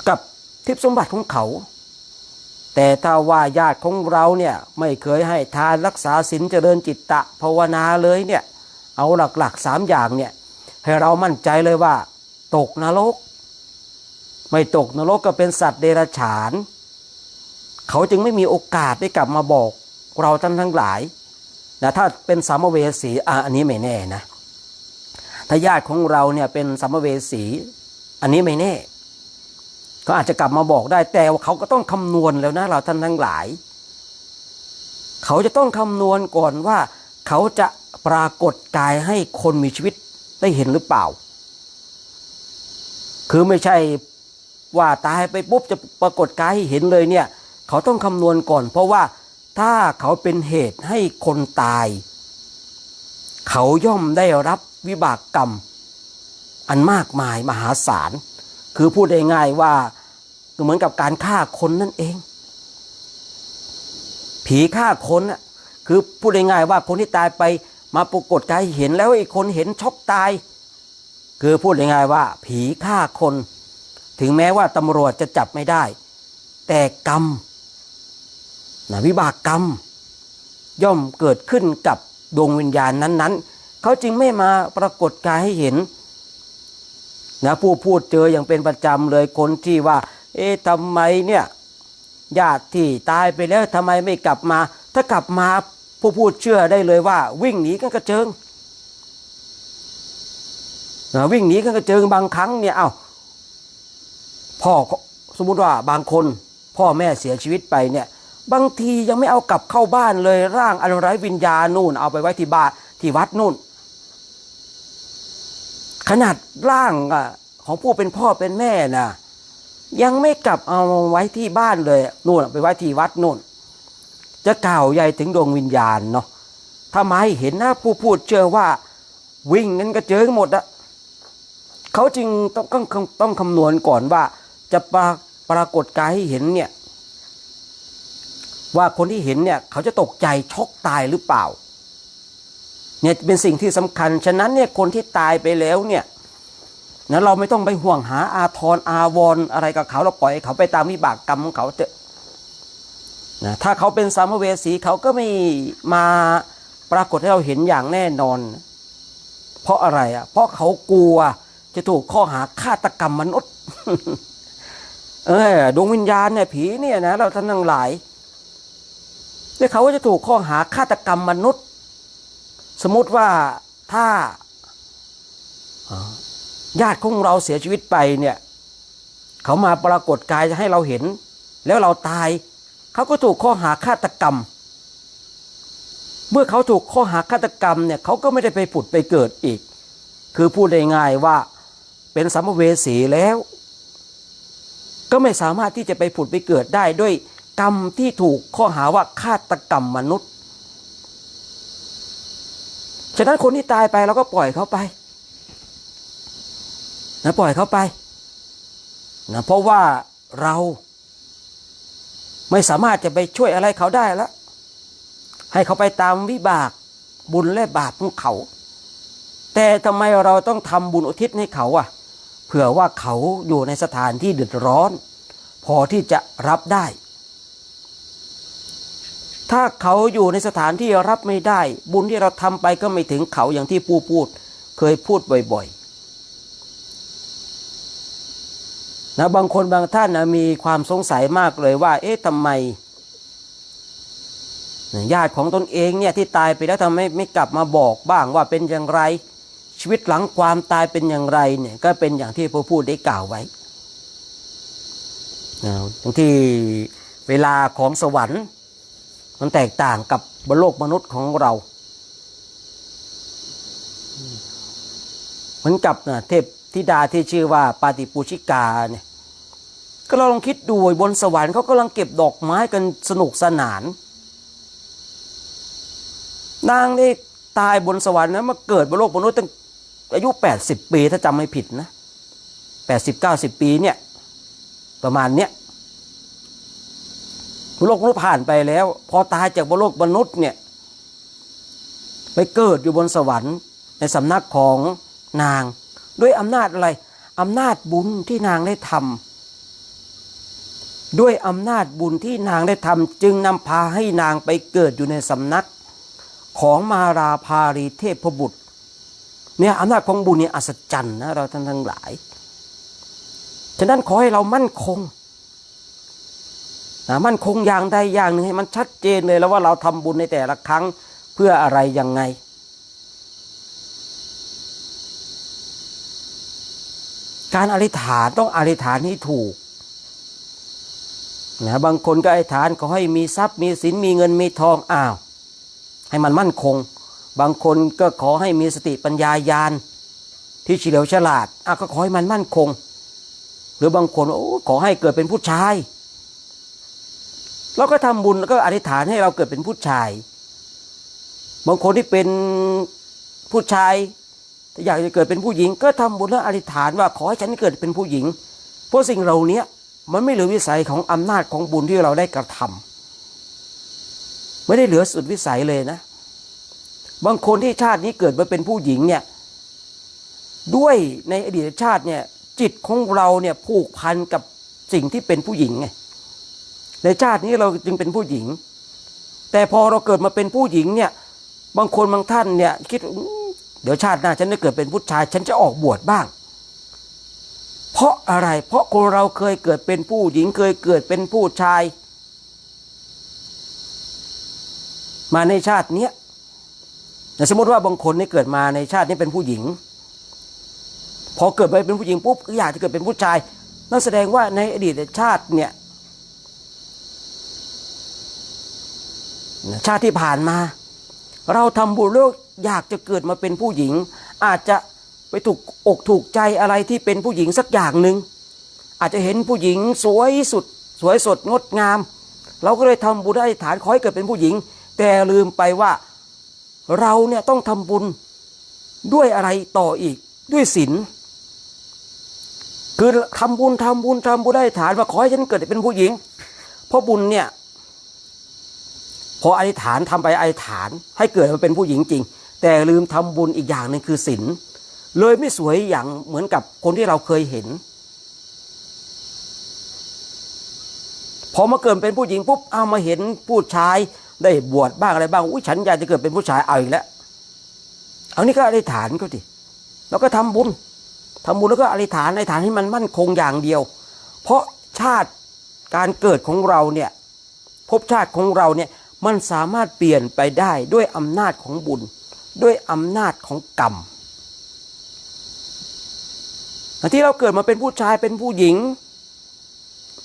กับทิพย์สมบัติของเขาแต่ถ้าว่าญาติของเราเนี่ยไม่เคยให้ทานรักษาศีลเจริญจิตตภาวนาเลยเนี่ยเอาหลักๆ3อย่างเนี่ยให้เรามั่นใจเลยว่าตกนรกไม่ตกนรกก็เป็นสัตว์เดรัจฉานเขาจึงไม่มีโอกาสได้กลับมาบอกเราท่านทั้งหลายนะถ้าเป็นสัมภเวสีอันนี้ไม่แน่นะถ้าญาติของเราเนี่ยเป็นสัมภเวสีอันนี้ไม่แน่เขาอาจจะกลับมาบอกได้แต่เขาก็ต้องคำนวณแล้วนะเราท่านทั้งหลายเขาจะต้องคำนวณก่อนว่าเขาจะปรากฏกายให้คนมีชีวิตได้เห็นหรือเปล่าคือไม่ใช่ว่าตายไปปุ๊บจะปรากฏกายให้เห็นเลยเนี่ยเขาต้องคำนวณก่อนเพราะว่าถ้าเขาเป็นเหตุให้คนตายเขาย่อมได้รับวิบากกรรมอันมากมายมหาศาลคือพูดง่ายๆว่าเหมือนกับการฆ่าคนนั่นเองผีฆ่าคนน่ะคือพูดง่ายๆว่าคนที่ตายไปมาปรากฏกายเห็นแล้วไอ้คนเห็นช็อกตายคือพูดง่ายๆว่าผีฆ่าคนถึงแม้ว่าตำรวจจะจับไม่ได้แต่กรรมวิบากกรรมย่อมเกิดขึ้นกับดวงวิญญาณนั้นๆเขาจึงไม่มาปรากฏกายให้เห็นผู้พูดเจออย่างเป็นประจำเลยคนที่ว่าทำไมเนี่ยญาติที่ตายไปแล้วทำไมไม่กลับมาถ้ากลับมา ผู้พูดเชื่อได้เลยว่าวิ่งหนีกันกระเจิงวิ่งหนีกันกระเจิงบางครั้งเนี่ยพ่อสมมุติว่าบางคนพ่อแม่เสียชีวิตไปเนี่ยบางทียังไม่เอากลับเข้าบ้านเลยร่างอันไร้วิญญาณนู่นเอาไปไว้ที่บ้านที่วัดนู่นขนาดร่างของผู้เป็นพ่อเป็นแม่น่ะยังไม่กลับเอาไว้ที่บ้านเลยนู่นไปไว้ที่วัดนู่นจะกล่าวใหญ่ถึงดวงวิญญาณเนาะทำไมเห็นนะผู้พูดเชื่อว่าวิ่งนั้นก็เจอหมดอะเขาจึงต้องคำนวณก่อนว่าจะปรากฏกายให้เห็นเนี่ยว่าคนที่เห็นเนี่ยเขาจะตกใจช็อกตายหรือเปล่าเนี่ยเป็นสิ่งที่สำคัญฉะนั้นเนี่ยคนที่ตายไปแล้วเนี่ยนะเราไม่ต้องไปห่วงหาอาทรอาวรอะไรกับเขาเราปล่อยให้เขาไปตามวิบากกรรมของเขาเถอะนะถ้าเขาเป็นสัมภเวสีเขาก็ไม่มาปรากฏให้เราเห็นอย่างแน่นอนเพราะอะไรเพราะเขากลัวจะถูกข้อหาฆาตกรรมมนุษย์ ดวงวิญญาณเนี่ยผีเนี่ยนะเราท่านทั้งหลายเนี่ยเขาจะถูกข้อหาฆาตกรรมมนุษย์สมมติว่าถ้าญาติของเราเสียชีวิตไปเนี่ยเขามาปรากฏกายจะให้เราเห็นแล้วเราตายเขาก็ถูกข้อหาฆาตกรรมเมื่อเขาถูกข้อหาฆาตกรรมเนี่ยเขาก็ไม่ได้ไปผุดไปเกิดอีกคือพูดง่ายๆว่าเป็นสัมภเวสีแล้วก็ไม่สามารถที่จะไปผุดไปเกิดได้ด้วยกรรมที่ถูกข้อหาว่าฆาตกรรมมนุษย์ฉะนั้นคนที่ตายไปเราก็ปล่อยเขาไปนะปล่อยเขาไปนะเพราะว่าเราไม่สามารถจะไปช่วยอะไรเขาได้แล้วให้เขาไปตามวิบากบุญและบาปของเขาแต่ทำไมเราต้องทำบุญอุทิศให้เขาเผื่อว่าเขาอยู่ในสถานที่เดือดร้อนพอที่จะรับได้ถ้าเขาอยู่ในสถานที่รับไม่ได้บุญที่เราทำไปก็ไม่ถึงเขาอย่างที่ผู้พูดเคยพูดบ่อยๆนะบางคนบางท่านมีความสงสัยมากเลยว่าทำไมญาติของตนเองเนี่ยที่ตายไปแล้วทำไมไม่กลับมาบอกบ้างว่าเป็นอย่างไรชีวิตหลังความตายเป็นอย่างไรเนี่ยก็เป็นอย่างที่ผู้พูดได้กล่าวไว้บางทีเวลาของสวรรค์มันแตกต่างกับบนโลกมนุษย์ของเราเหมือนกับเทพธิดาที่ชื่อว่าปาติปูชิกาเนี่ยก็เราลองคิดดูบนสวรรค์เขากำลังเก็บดอกไม้กันสนุกสนานนางได้ตายบนสวรรค์นะมาเกิดบนโลกมนุษย์ตั้งอายุ80 ปีถ้าจำไม่ผิดนะ80-90 ปีเนี่ยประมาณเนี้ยโลกมนุษย์ผ่านไปแล้วพอตายจากบนโลกมนุษย์เนี่ยไปเกิดอยู่บนสวรรค์ในสำนักของนางด้วยอำนาจอะไรอำนาจบุญที่นางได้ทำด้วยอำนาจบุญที่นางได้ทำจึงนำพาให้นางไปเกิดอยู่ในสำนักของมาราภารีเทพบุตรเนี่ยอำนาจของบุญเนี่ยอัศจรรย์นะเราท่านทั้งหลายฉะนั้นขอให้เรามั่นคงมั่นคงอย่างใดอย่างหนึ่งให้มันชัดเจนเลยแล้วว่าเราทำบุญในแต่ละครั้งเพื่ออะไรยังไงการอธิษฐานต้องอธิษฐานให้ถูกบางคนก็อธิษฐานขอให้มีทรัพย์มีสินมีเงินมีทองให้มันมั่นคงบางคนก็ขอให้มีสติปัญญาญาณที่เฉลียวฉลาดก็ขอให้มันมั่นคงหรือบางคนขอให้เกิดเป็นผู้ชายเราก็ทำบุญแล้วก็อธิษฐานให้เราเกิดเป็นผู้ชายบางคนที่เป็นผู้ชายอยากจะเกิดเป็นผู้หญิงก็ทำบุญแล้วอธิษฐานว่าขอให้ฉันเกิดเป็นผู้หญิงเพราะสิ่งเหล่านี้มันไม่เหลือวิสัยของอำนาจของบุญที่เราได้กระทำไม่ได้เหลือสุดวิสัยเลยนะบางคนที่ชาตินี้เกิดมาเป็นผู้หญิงเนี่ยด้วยในอดีตชาติเนี่ยจิตของเราเนี่ยผูกพันกับสิ่งที่เป็นผู้หญิงไงในชาตินี้เราจึงเป็นผู้หญิงแต่พอเราเกิดมาเป็นผู้หญิงเนี่ยบางคนบางท่านเนี่ยคิดเดี๋ยวชาติหน้าฉันจะเกิดเป็นผู้ชายฉันจะออกบวชบ้างเพราะอะไรเพราะคนเราเคยเกิดเป็นผู้หญิงเคยเกิดเป็นผู้ชาย มาในชาติเนี้ยสมมติว่าบางคนนี่เกิดมาในชาตินี้เป็นผู้หญิงพอเกิดไปเป็นผู้หญิงปุ๊บก็อยากจะเกิดเป็นผู้ชายนั่นแสดงว่าในอดีตชาติเนี่ยชาติที่ผ่านมาเราทำบุญแล้วอยากจะเกิดมาเป็นผู้หญิงอาจจะไปถูกอกถูกใจอะไรที่เป็นผู้หญิงสักอย่างหนึ่งอาจจะเห็นผู้หญิงสวยสุดสวยสดงดงามเราก็เลยทำบุญอธิษฐานขอให้เกิดเป็นผู้หญิงแต่ลืมไปว่าเราเนี่ยต้องทำบุญด้วยอะไรต่ออีกด้วยศีลคือทำบุญอธิษฐานว่าขอให้ฉันเกิดเป็นผู้หญิงเพราะบุญเนี่ยพออธิษฐานทำไปอธิษฐานให้เกิดมาเป็นผู้หญิงจริงแต่ลืมทำบุญอีกอย่างหนึ่งคือศีลเลยไม่สวยอย่างเหมือนกับคนที่เราเคยเห็นพอมาเกิดเป็นผู้หญิงปุ๊บเอามาเห็นผู้ชายได้บวชบ้างอะไรบ้างอุ้ยฉันอยากจะเกิดเป็นผู้ชายเอาอีกแล้วเอานี่ก็อธิษฐานก็ดิแล้วก็ทำบุญแล้วก็อธิษฐานให้มันมั่นคงอย่างเดียวเพราะชาติการเกิดของเราเนี่ยภพชาติของเราเนี่ยมันสามารถเปลี่ยนไปได้ด้วยอำนาจของบุญด้วยอำนาจของกรรมที่เราเกิดมาเป็นผู้ชายเป็นผู้หญิง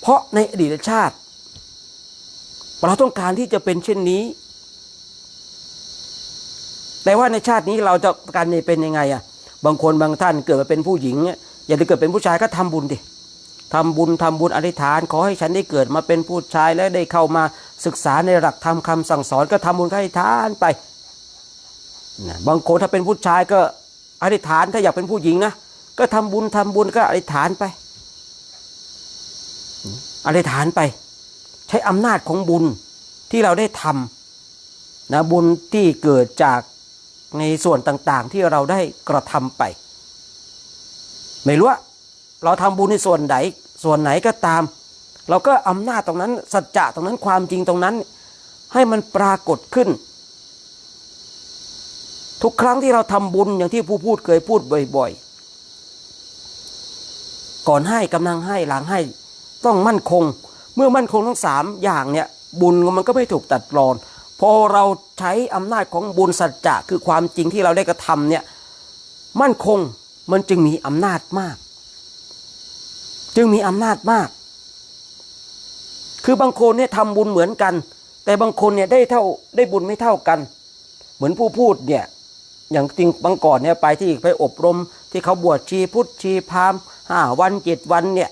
เพราะในอดีตชาติเราต้องการที่จะเป็นเช่นนี้แต่ว่าในชาตินี้เราจะการเป็นยังไงอ่ะบางคนบางท่านเกิดมาเป็นผู้หญิงอยากจะเกิดเป็นผู้ชายก็ทำบุญดิทำบุญอธิษฐานขอให้ฉันได้เกิดมาเป็นผู้ชายและได้เข้ามาศึกษาในหลักธรรมคำสั่งสอนก็ทำบุญอธิษฐานไปบางคนถ้าเป็นผู้ชายก็อธิษฐานถ้าอยากเป็นผู้หญิงนะก็ทำบุญก็อธิษฐานไปอธิษฐานไปใช้อำนาจของบุญที่เราได้ทำนะบุญที่เกิดจากในส่วนต่างๆที่เราได้กระทำไปไม่รู้ว่าเราทำบุญในส่วนไหนก็ตามเราก็อำนาจตรงนั้นสัจจะตรงนั้นความจริงตรงนั้นให้มันปรากฏขึ้นทุกครั้งที่เราทำบุญอย่างที่ผู้พูดเคยพูดบ่อยๆก่อนให้กำลังให้หลังให้ต้องมั่นคงเมื่อมั่นคงทั้ง3อย่างเนี่ยบุญมันก็ไม่ถูกตัดรอนพอเราใช้อำนาจของบุญสัจจะคือความจริงที่เราได้กระทำเนี่ยมั่นคงมันจึงมีอำนาจมากคือบางคนเนี่ยทำบุญเหมือนกันแต่บางคนเนี่ยได้บุญไม่เท่ากันเหมือนผู้พูดเนี่ยอย่างจริงบางก่อนเนี่ยไปอบรมที่เขาบวชชีพุทธชีพราหมณ์5 วัน7 วันเนี่ย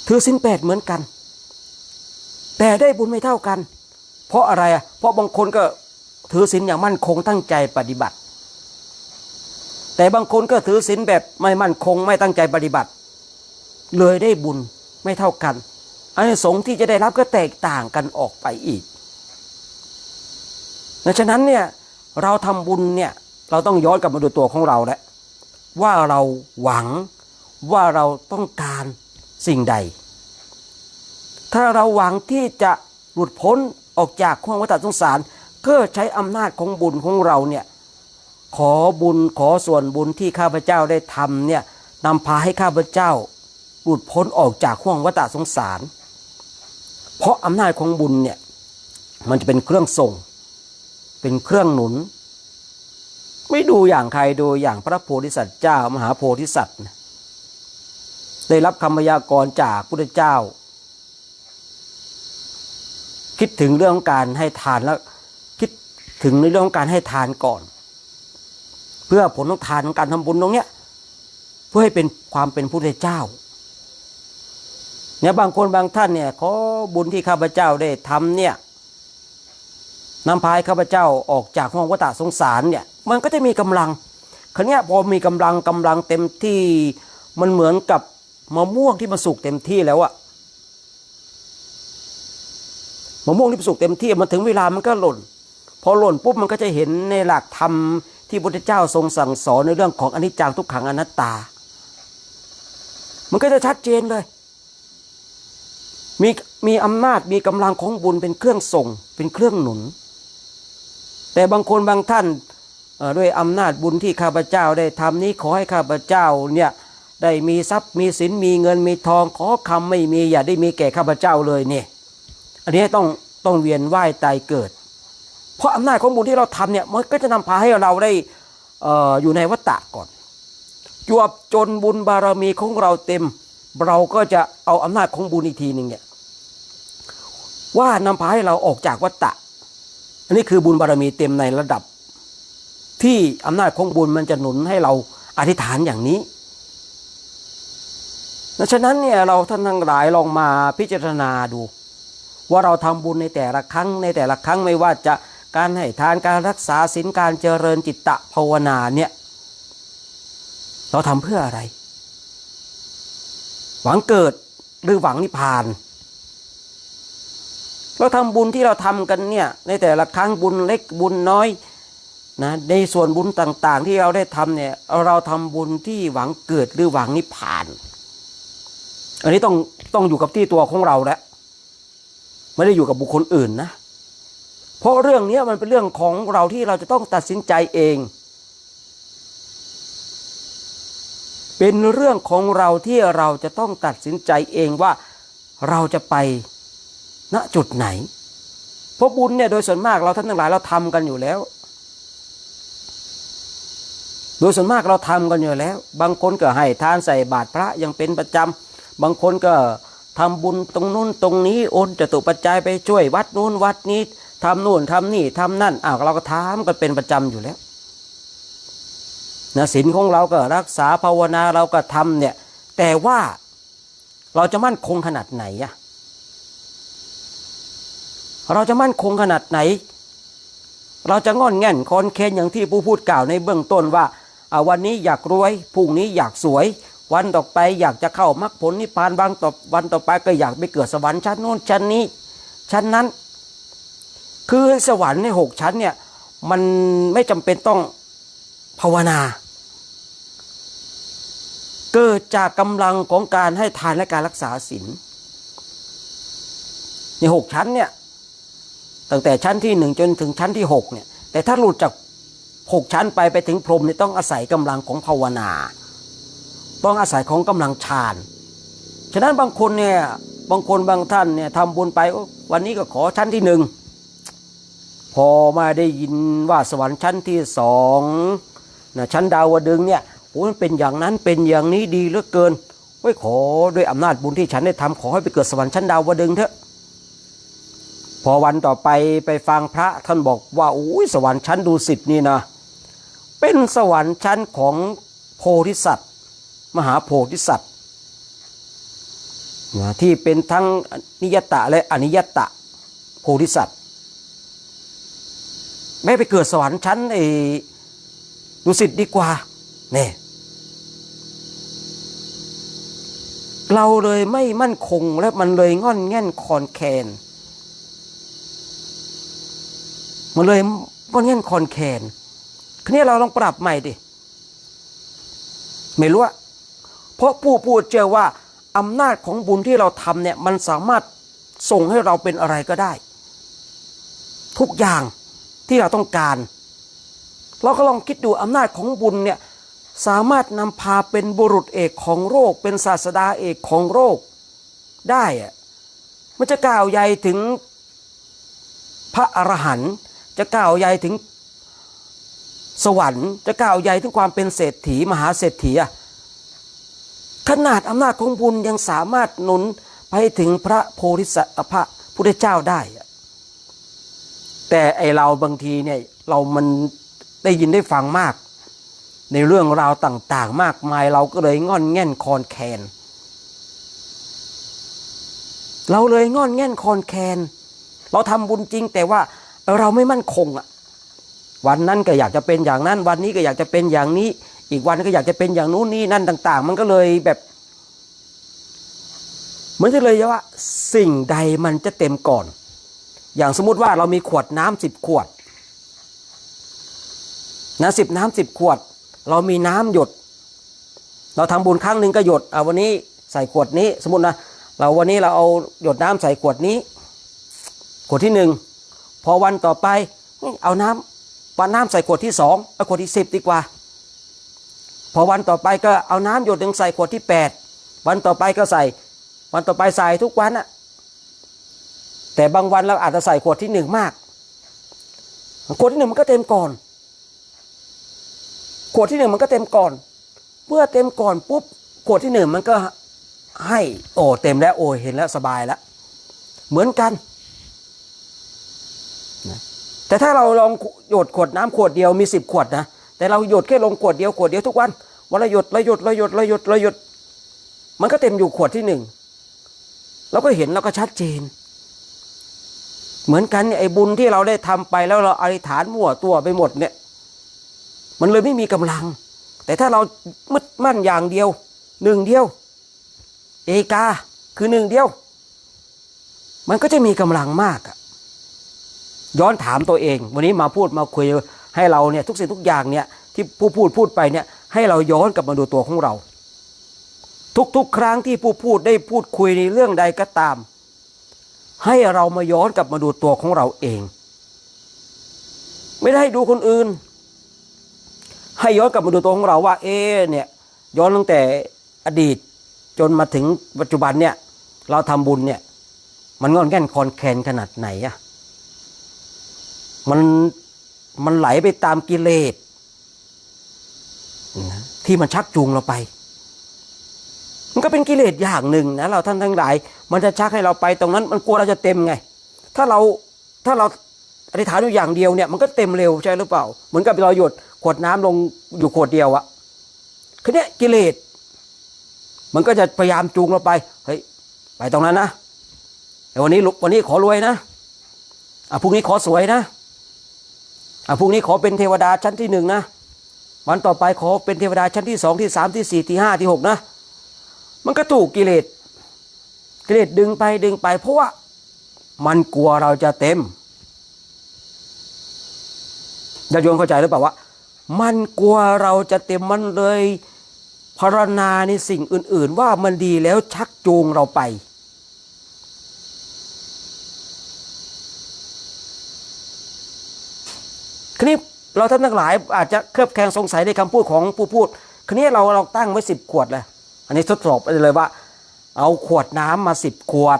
ถือศีล 8เหมือนกันแต่ได้บุญไม่เท่ากันเพราะอะไรอ่ะเพราะบางคนก็ถือศีลอย่างมั่นคงตั้งใจปฏิบัติแต่บางคนก็ถือศีลแบบไม่มั่นคงไม่ตั้งใจปฏิบัติเลยได้บุญไม่เท่ากันอานิสงส์ที่จะได้รับก็แตกต่างกันออกไปอีกดังนั้นเนี่ยเราทำบุญเนี่ยเราต้องย้อนกลับมาดูตัวของเราแล้วว่าเราหวังว่าเราต้องการสิ่งใดถ้าเราหวังที่จะหลุดพ้นออกจากความวัฏสงสารก็ใช้อำนาจของบุญของเราเนี่ยขอบุญขอส่วนบุญที่ข้าพเจ้าได้ทำเนี่ยนำพาให้ข้าพเจ้าหลุดพ้นออกจากห่วงวัฏสงสารเพราะอำนาจของบุญเนี่ยมันจะเป็นเครื่องส่งเป็นเครื่องหนุนไม่ดูอย่างใครดูอย่างพระโพธิสัตว์เจ้ามหาโพธิสัตว์ได้รับคำพยากรณ์จากพุทธเจ้าคิดถึงเรื่องของการให้ทานแล้วคิดถึงในเรื่องของการให้ทานก่อนเพื่อผลของทานของการทำบุญตรงเนี้ยเพื่อให้เป็นความเป็นพุทธเจ้าเนี่ยบางคนบางท่านเนี่ยขอบุญที่ข้าพเจ้าได้ทำเนี่ยนำพาให้ข้าพเจ้าออกจากห้วงวัฏสงสารเนี่ยมันก็จะมีกำลังคราวนี้พอมีกำลังเต็มที่มันเหมือนกับมะม่วงที่มันสุกเต็มที่แล้วอะมะม่วงที่สุกเต็มที่มันถึงเวลามันก็หล่นพอหล่นปุ๊บมันก็จะเห็นในหลักธรรมที่พระพุทธเจ้าทรงสั่งสอนในเรื่องของอนิจจังทุกขังอนัตตามันก็จะชัดเจนเลยมีอำนาจมีกำลังของบุญเป็นเครื่องส่งเป็นเครื่องหนุนแต่บางคนบางท่านด้วยอำนาจบุญที่ข้าพเจ้าได้ทำนี้ขอให้ข้าพเจ้าเนี่ยได้มีทรัพย์มีสินมีเงินมีทองขอคำไม่มีอย่าได้มีแก่ข้าพเจ้าเลยเนี่ยอันนี้ต้ ต้องเวียนว่ายตายเกิดเพราะอำนาจของบุญที่เราทำเนี่ยมันก็จะนำพาให้เราได้อยู่ในวัฏฏะก่อนจวบจนบุญบารมีของเราเต็มเราก็จะเอาอำนาจของบุญอีกทีหนึ่งเนี่ยว่านำพาให้เราออกจากวัฏฏะอันนี้คือบุญบารมีเต็มในระดับที่อำนาจของบุญมันจะหนุนให้เราอธิษฐานอย่างนี้ดังนั้นเนี่ยเราท่านทั้งหลายลองมาพิจารณาดูว่าเราทำบุญในแต่ละครั้งไม่ว่าจะการให้ทานการรักษาศีลการเจริญจิตตภาวนาเนี่ยเราทำเพื่ออะไรหวังเกิดหรือหวังนิพพานเราทำบุญที่เราทำกันเนี่ยในแต่ละครั้งบุญเล็กบุญน้อยนะในส่วนบุญต่างๆที่เราได้ทำเนี่ยเราทำบุญที่หวังเกิดหรือหวังนิพพานอันนี้ต้องอยู่กับที่ตัวของเราแล้วไม่ได้อยู่กับบุคคลอื่นนะเพราะเรื่องนี้มันเป็นเรื่องของเราที่เราจะต้องตัดสินใจเองเป็นเรื่องของเราที่เราจะต้องตัดสินใจเองว่าเราจะไปณจุดไหนเพราะบุญเนี่ยโดยส่วนมากเราท่านทั้งหลายเราทำกันอยู่แล้วโดยส่วนมากเราทำกันอยู่แล้วบางคนก็ให้ทานใส่บาตรพระยังเป็นประจำบางคนก็ทำบุญตรงนู้นตรงนี้โอนจตุปัจจัยไปช่วยวัดนู้นวัดนี้ทำนู่นทำนี่ทำนั่นเราก็ทำกันเป็นประจำอยู่แล้วนะศีลของเราก็รักษาภาวนาเราก็ทำเนี่ยแต่ว่าเราจะมั่นคงขนาดไหนอะเราจะมั่นคงขนาดไหนเราจะงอนแง่นคอนเคนอย่างที่ผู้พูดกล่าวในเบื้องต้นว่าวันนี้อยากรวยพรุ่งนี้อยากสวยวันต่อไปอยากจะเข้ามรรคผลนิพพานวันต่อไปก็อยากไปเกิดสวรรค์ชั้นโน้นชั้นนี้ชั้นนั้นคือสวรรค์ใน6ชั้นเนี่ยมันไม่จำเป็นต้องภาวนาเกิดจากกำลังของการให้ทานและการรักษาศีลใน6ชั้นเนี่ยตั้งแต่ชั้นที่1จนถึงชั้นที่6เนี่ยแต่ถ้าหลุดจาก6ชั้นไปถึงพรหมเนี่ยต้องอาศัยกำลังของภาวนาต้องอาศัยของกำลังฌานฉะนั้นบางคนเนี่ยบางท่านเนี่ยทำบุญไปวันนี้ก็ขอชั้นที่1พอมาได้ยินว่าสวรรค์ชั้นที่2นะชั้นดาวดึงส์เนี่ยมันเป็นอย่างนั้นเป็นอย่างนี้ดีเหลือเกินขอด้วยอำนาจบุญที่ฉันได้ทำขอให้ไปเกิดสวรรค์ชั้นดาวดึงส์เถอะพอวันต่อไปฟังพระท่านบอกว่าสวรรค์ชั้นดุสิตนี่นะเป็นสวรรค์ชั้นของโพธิสัตว์มหาโพธิสัตว์ที่เป็นทั้งนิยตะและอนิยตะโพธิสัตว์ไม่ไปเกิดสวรรค์ชั้นดุสิตดีกว่าเนี่ยเราเลยไม่มั่นคงและมันเลยงอนแง่นคอนแคนมันเลยงอนแง่นคอนแคนทีนี้เราลองปรับใหม่ดิไม่รู้เพราะผู้พูดเจอว่าอำนาจของบุญที่เราทำเนี่ยมันสามารถส่งให้เราเป็นอะไรก็ได้ทุกอย่างที่เราต้องการเราก็ลองคิดดูอำนาจของบุญเนี่ยสามารถนำพาเป็นบุรุษเอกของโลกเป็นศาสดาเอกของโลกได้มันจะกล่าวใหญ่ถึงพระอรหันต์จะกล่าวใหญ่ถึงสวรรค์จะกล่าวใหญ่ถึงความเป็นเศรษฐีมหาเศรษฐีขนาดอำนาจของบุญยังสามารถหนุนไปถึงพระโพธิสัตว์พระพุทธเจ้าได้แต่เราบางทีเนี่ยเรามันได้ยินได้ฟังมากในเรื่องราวต่างๆมากมายเราก็เลยงอนแง่นคอนแคนเราเลยงอนแง่นคอนแคนเราทำบุญจริงแต่ว่าเราไม่มั่นคงวันนั้นก็อยากจะเป็นอย่างนั้นวันนี้ก็อยากจะเป็นอย่างนี้อีกวันก็อยากจะเป็นอย่างนู้นนี่นั่นต่างๆมันก็เลยแบบมันจะเลยว่าสิ่งใดมันจะเต็มก่อนอย่างสมมุติว่าเรามีขวดน้ำ10 ขวดนะ10 ขวดเรามีน้ำหยดเราทำบุญครั้งหนึ่งก็หยดวันนี้ใส่ขวดนี้สมมตินะวันนี้เราเอาหยดน้ำใส่ขวดนี้ขวดที่1พอวันต่อไปเอาน้ำใส่ขวดที่2เอาขวดที่10ดีกว่าพอวันต่อไปก็เอาน้ำหยดหนึ่งใส่ขวดที่8วันต่อไปก็ใส่วันต่อไปใส่ทุกวัน แต่บางวันเราอาจจะใส่ขวดที่1มากขวดที่1มันก็เต็มก่อนขวดที่1มันก็เต็มก่อนเมื่อเต็มก่อนปุ๊บขวดที่1มันก็ให้โอ้เต็มแล้วโอ้เห็นแล้วสบายแล้วเหมือนกันนะแต่ถ้าเราลองหยดขวดน้ำขวดเดียวมี10ขวดนะแต่เราหยดแค่ลงขวดเดียวทุกวันวันละหยดมันก็เต็มอยู่ขวดที่1เราก็เห็นเราก็ชัดเจนเหมือนกันไอ้บุญที่เราได้ทำไปแล้วเราอธิษฐานมั่วตัวไปหมดเนี่ยมันเลยไม่มีกำลังแต่ถ้าเรามึดมั่นอย่างเดียว1เดียวเอกาคือ1เดียวมันก็จะมีกำลังมากอะย้อนถามตัวเองวันนี้มาพูดมาคุยให้เราเนี่ยทุกสิ่งทุกอย่างเนี่ยที่ผู้พูดไปเนี่ยให้เราย้อนกลับมาดูตัวของเราทุกครั้งที่ผู้พูดได้พูดคุยในเรื่องใดก็ตามให้เรามาย้อนกลับมาดูตัวของเราเองไม่ได้ให้ดูคนอื่นให้ย้อนกลับมาดูตัวของเราว่าเนี่ยย้อนตั้งแต่อดีตจนมาถึงปัจจุบันเนี่ยเราทำบุญเนี่ยมันงอนแง่นคอนแคนขนาดไหนอะมันไหลไปตามกิเลสนะที่มันชักจูงเราไปมันก็เป็นกิเลสอย่างหนึ่งนะเราท่านทั้งหลายมันจะชักให้เราไปตรงนั้นมันกลัวเราจะเต็มไงถ้าเราอธิษฐานอยู่อย่างเดียวเนี่ยมันก็เต็มเร็วใช่หรือเปล่าเหมือนกับเราหยดขวดน้ำลงอยู่ขวดเดียวอะคือเนี้ยกิเลสมันก็จะพยายามจูงเราไปเฮ้ยไปตรงนั้นนะแต่วันนี้ขอรวยนะพรุ่งนี้ขอสวยนะพรุ่งนี้ขอเป็นเทวดาชั้นที่1นะวันต่อไปขอเป็นเทวดาชั้นที่2ที่3ที่4ที่5ที่6นะมันก็ถูกกิเลสดึงไปเพราะว่ามันกลัวเราจะเต็มญาติโยมเข้าใจหรือเปล่าว่ามันกลัวเราจะเต็มมันเลยพรรณนาในสิ่งอื่นๆว่ามันดีแล้วชักจูงเราไปคราวนี้เราท่านทั้งหลายอาจจะเคลือบแคลงสงสัยในคำพูดของผู้พูดคราวนี้เราตั้งไว้10ขวดเลยอันนี้ทดสอบไปเลยว่าเอาขวดน้ำมา10ขวด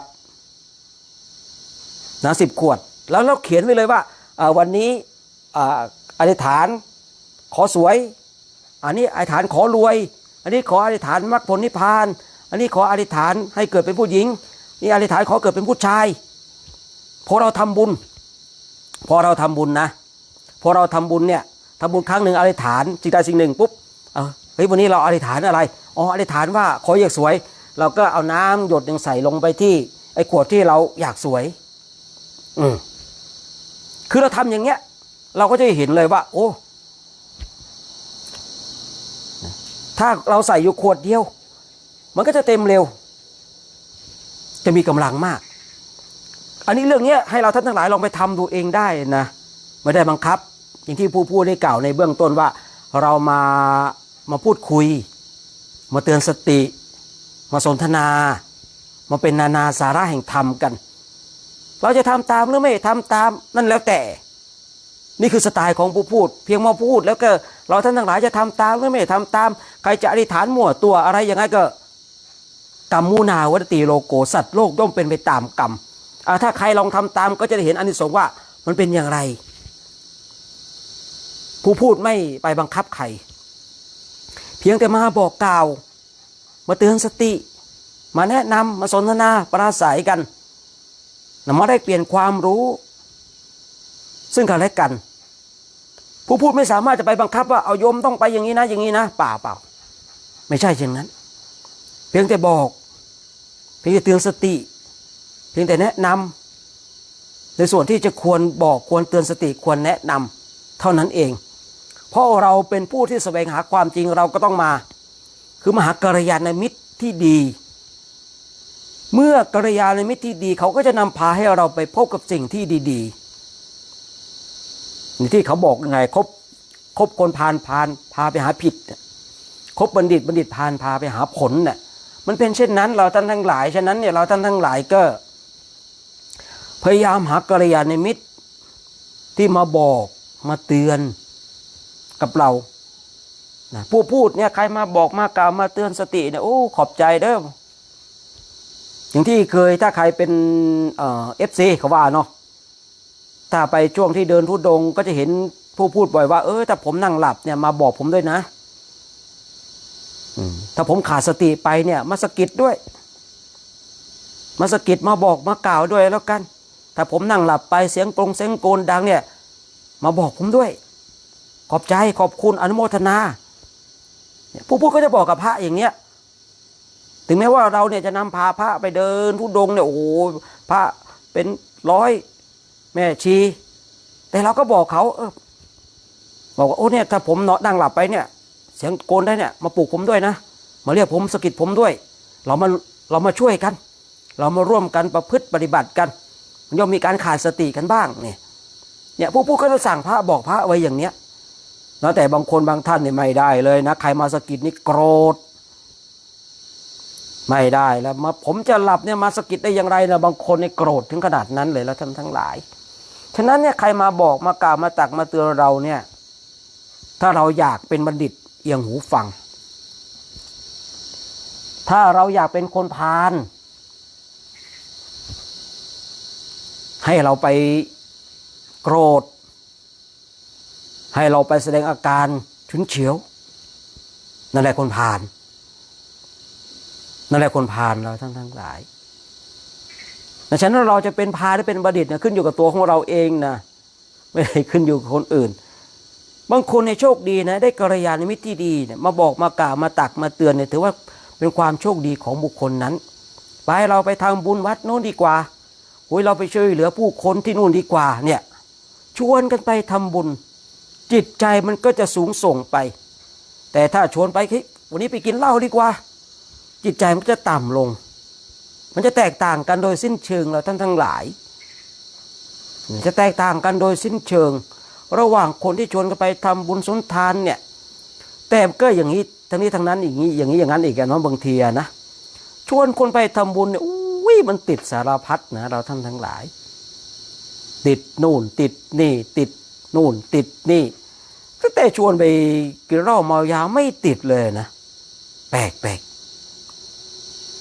นะ10ขวดแล้วเราเขียนไว้เลยว่าวันนี้อธิษฐานขอสวยอันนี้อธิษฐานขอรวยอันนี้ขออธิษฐานมรรคผลนิพพานอันนี้ขออธิษฐานให้เกิดเป็นผู้หญิงนี่อธิษฐานขอเกิดเป็นผู้ชายพอเราทำบุญนะพอเราทำบุญเนี่ยทำบุญครั้งหนึ่งอธิษฐานสิ่งใดสิ่งหนึ่งปุ๊บเฮ้ยวันนี้เราอธิษฐานอะไรอธิษฐานว่าขออยากสวยเราก็เอาน้ำหยดหนึ่งใส่ลงไปที่ไอ้ขวดที่เราอยากสวยคือเราทำอย่างเงี้ยเราก็จะเห็นเลยว่าโอ้ถ้าเราใส่อยู่ขวดเดียวมันก็จะเต็มเร็วจะมีกำลังมากอันนี้เรื่องนี้ให้เราท่านทั้งหลายลองไปทำดูเองได้นะไม่ได้บังคับอย่างที่ผู้พูดได้กล่าวในเบื้องต้นว่าเรามาพูดคุยมาเตือนสติมาสนทนามาเป็นนานาสาระแห่งธรรมกันเราจะทำตามหรือไม่ทำตามนั่นแล้วแต่นี่คือสไตล์ของผู้พูดเพียงมาพูดแล้วก็เราท่านทั้งหลายจะทำตามหรือไม่ทำตามใครจะอธิษฐานมั่วตัวอะไรอย่างไรก็กรรมมูนาวัตติโลโกสัตว์โลกย่อมเป็นไปตามกรรมถ้าใครลองทำตามก็จะได้เห็นอานิสงส์ว่ามันเป็นอย่างไรผู้พูดไม่ไปบังคับใครเพียงแต่มาบอกกล่าวมาเตือนสติมาแนะนำมาสนทนาปราศัยกันมาได้เปลี่ยนความรู้ซึ่งกันและกันผู้พูดไม่สามารถจะไปบังคับว่าเอาโยมต้องไปอย่างนี้นะเปล่าไม่ใช่เช่นนั้นเพียงแต่บอกเพียงแต่เตือนสติเพียงแต่แนะนำในส่วนที่จะควรบอกควรเตือนสติควรแนะนำเท่านั้นเองเพราะเราเป็นผู้ที่แสวงหาความจริงเราก็ต้องมาคือมหากัลยาณมิตรที่ดีเมื่อกัลยาณมิตรที่ดีเขาก็จะนำพาให้เราไปพบกับสิ่งที่ดีๆนี่ที่เขาบอกยังไงคบคนพาลพาไปหาผิดคบบัณฑิตพาไปหาผลเนี่ยมันเป็นเช่นนั้นเราท่านทั้งหลายฉะนั้นเนี่ยเราท่านทั้งหลายก็พยายามหากัลยาณมิตรที่มาบอกมาเตือนกับเราผู้พูดเนี่ยใครมาบอกมากล่าวมาเตือนสติเนี่ยโอ้ขอบใจเด้อจ อย่างที่เคยถ้าใครเป็นFC เขาว่าเนาะถ้าไปช่วงที่เดินธุดงค์ก็จะเห็นผู้พูดบ่อยว่าถ้าผมนั่งหลับเนี่ยมาบอกผมด้วยนะถ้าผมขาดสติไปเนี่ยมาสะกิดด้วยมาสะกิดมาบอกมากล่าวด้วยแล้วกันถ้าผมนั่งหลับไปเสียงโกนดังเนี่ยมาบอกผมด้วยขอบใจขอบคุณอนุโมทนาผู้พูดก็จะบอกกับพระอย่างเนี้ยถึงแม้ว่าเราเนี่ยจะนำพาพระไปเดินธุดงค์เนี่ยโอ้โหพระเป็นร้อยแม่ชีแต่เราก็บอกเขาบอกว่าเนี่ยถ้าผมนอนนั่งหลับไปเนี่ยเสียงโกนได้เนี่ยมาปลุกผมด้วยนะมาเรียกผมสะกิดผมด้วยเรามาช่วยกันเรามาร่วมกันประพฤติปฏิบัติกันมันย่อมมีการขาดสติกันบ้างเนี่ยผู้ก็จะสั่งพระบอกพระไว้อย่างเนี้ยนะแต่บางคนบางท่านเนี่ยไม่ได้เลยนะใครมาสะกิดนี่โกรธไม่ได้แล้วผมจะหลับเนี่ยมาสะกิดได้อย่างไรนะบางคนเนี่ยโกรธถึงขนาดนั้นเลยแล้วท่านทั้งหลายฉะนั้นเนี่ยใครมาบอกมากล่าวมาตักมาเตือนเราเนี่ยถ้าเราอยากเป็นบัณฑิตเอียงหูฟังถ้าเราอยากเป็นคนพาลให้เราไปโกรธให้เราไปแสดงอาการฉุนเฉียวนั่นแหละคนพาลนั่นแหละคนพาลเราทั้งหลายแต่ฉะนั้นเราจะเป็นพาลหรือเป็นบัณฑิตนะขึ้นอยู่กับตัวของเราเองนะไม่ได้ขึ้นอยู่กับคนอื่นบางคนเนี่ยโชคดีนะได้กัลยาณมิตรที่ดีเนี่ยมาบอกมากล่าวมาตักมาเตือนเนี่ยถือว่าเป็นความโชคดีของบุคคลนั้นไปเราไปทำบุญวัดโน้นดีกว่าเราไปช่วยเหลือผู้คนที่นู่นดีกว่าเนี่ยชวนกันไปทำบุญจิตใจมันก็จะสูงส่งไปแต่ถ้าชวนไปวันนี้ไปกินเหล้าดีกว่าจิตใจมันจะต่ำลงมันจะแตกต่างกันโดยสิ้นเชิงเราท่านทั้งหลายจะแตกต่างกันโดยสิ้นเชิงระหว่างคนที่ชวนกันไปทำบุญสุนทานเนี่ยแต่ก็อย่างนี้ทั้งนี้ทั้งนั้นอย่างนี้อย่างนั้นอีกนะบางทีนะชวนคนไปทำบุญเนี่ยมันติดสารพัดนะเราท่านทั้งหลายติดนู่นติดนี่ติดนู่นติดนี่แต่ชวนไปกินเหล้าเมายาไม่ติดเลยนะแปลก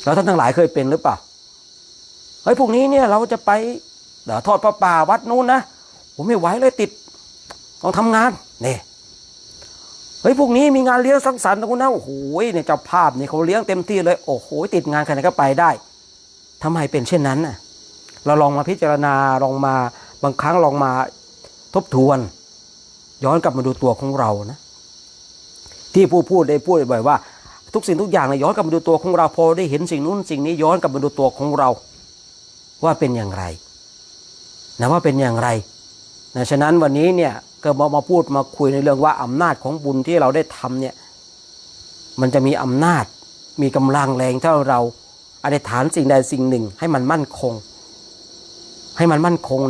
เราท่านทั้งหลายเคยเป็นหรือเปล่าพวกนี้เนี่ยเราจะไปทอดพระป่าวัดนู้นนะผมไม่ไหวเลยติดต้องทำงานเนี่ยพวกนี้มีงานเลี้ยงสังสรรค์นะคุณนะโอ้โหเนี่ยเจ้าภาพเนี่ยเขาเลี้ยงเต็มที่เลยโอ้โหติดงานใครก็ไปได้ทำไมเป็นเช่นนั้นน่ะเราลองมาพิจารณาลองมาบางครั้งลองมาทบทวนย้อนกลับมาดูตัวของเรานะที่ผู้พูดได้พูดบ่อยว่าทุกสิ่งทุกอย่างเนี่ยย้อนกลับมาดูตัวของเราพอได้เห็นสิ่งนู้นสิ่งนี้ย้อนกลับมาดูตัวของเราว่าเป็นอย่างไรนะว่าเป็นอย่างไรนะฉะนั้นวันนี้เนี่ยก็มาพูดมาคุยในเรื่องว่าอำนาจของบุญที่เราได้ทำเนี่ยมันจะมีอำนาจมีกำลังแรงเท่าเราอธิษฐานสิ่งใดสิ่งหนึ่งให้มันมั่นคง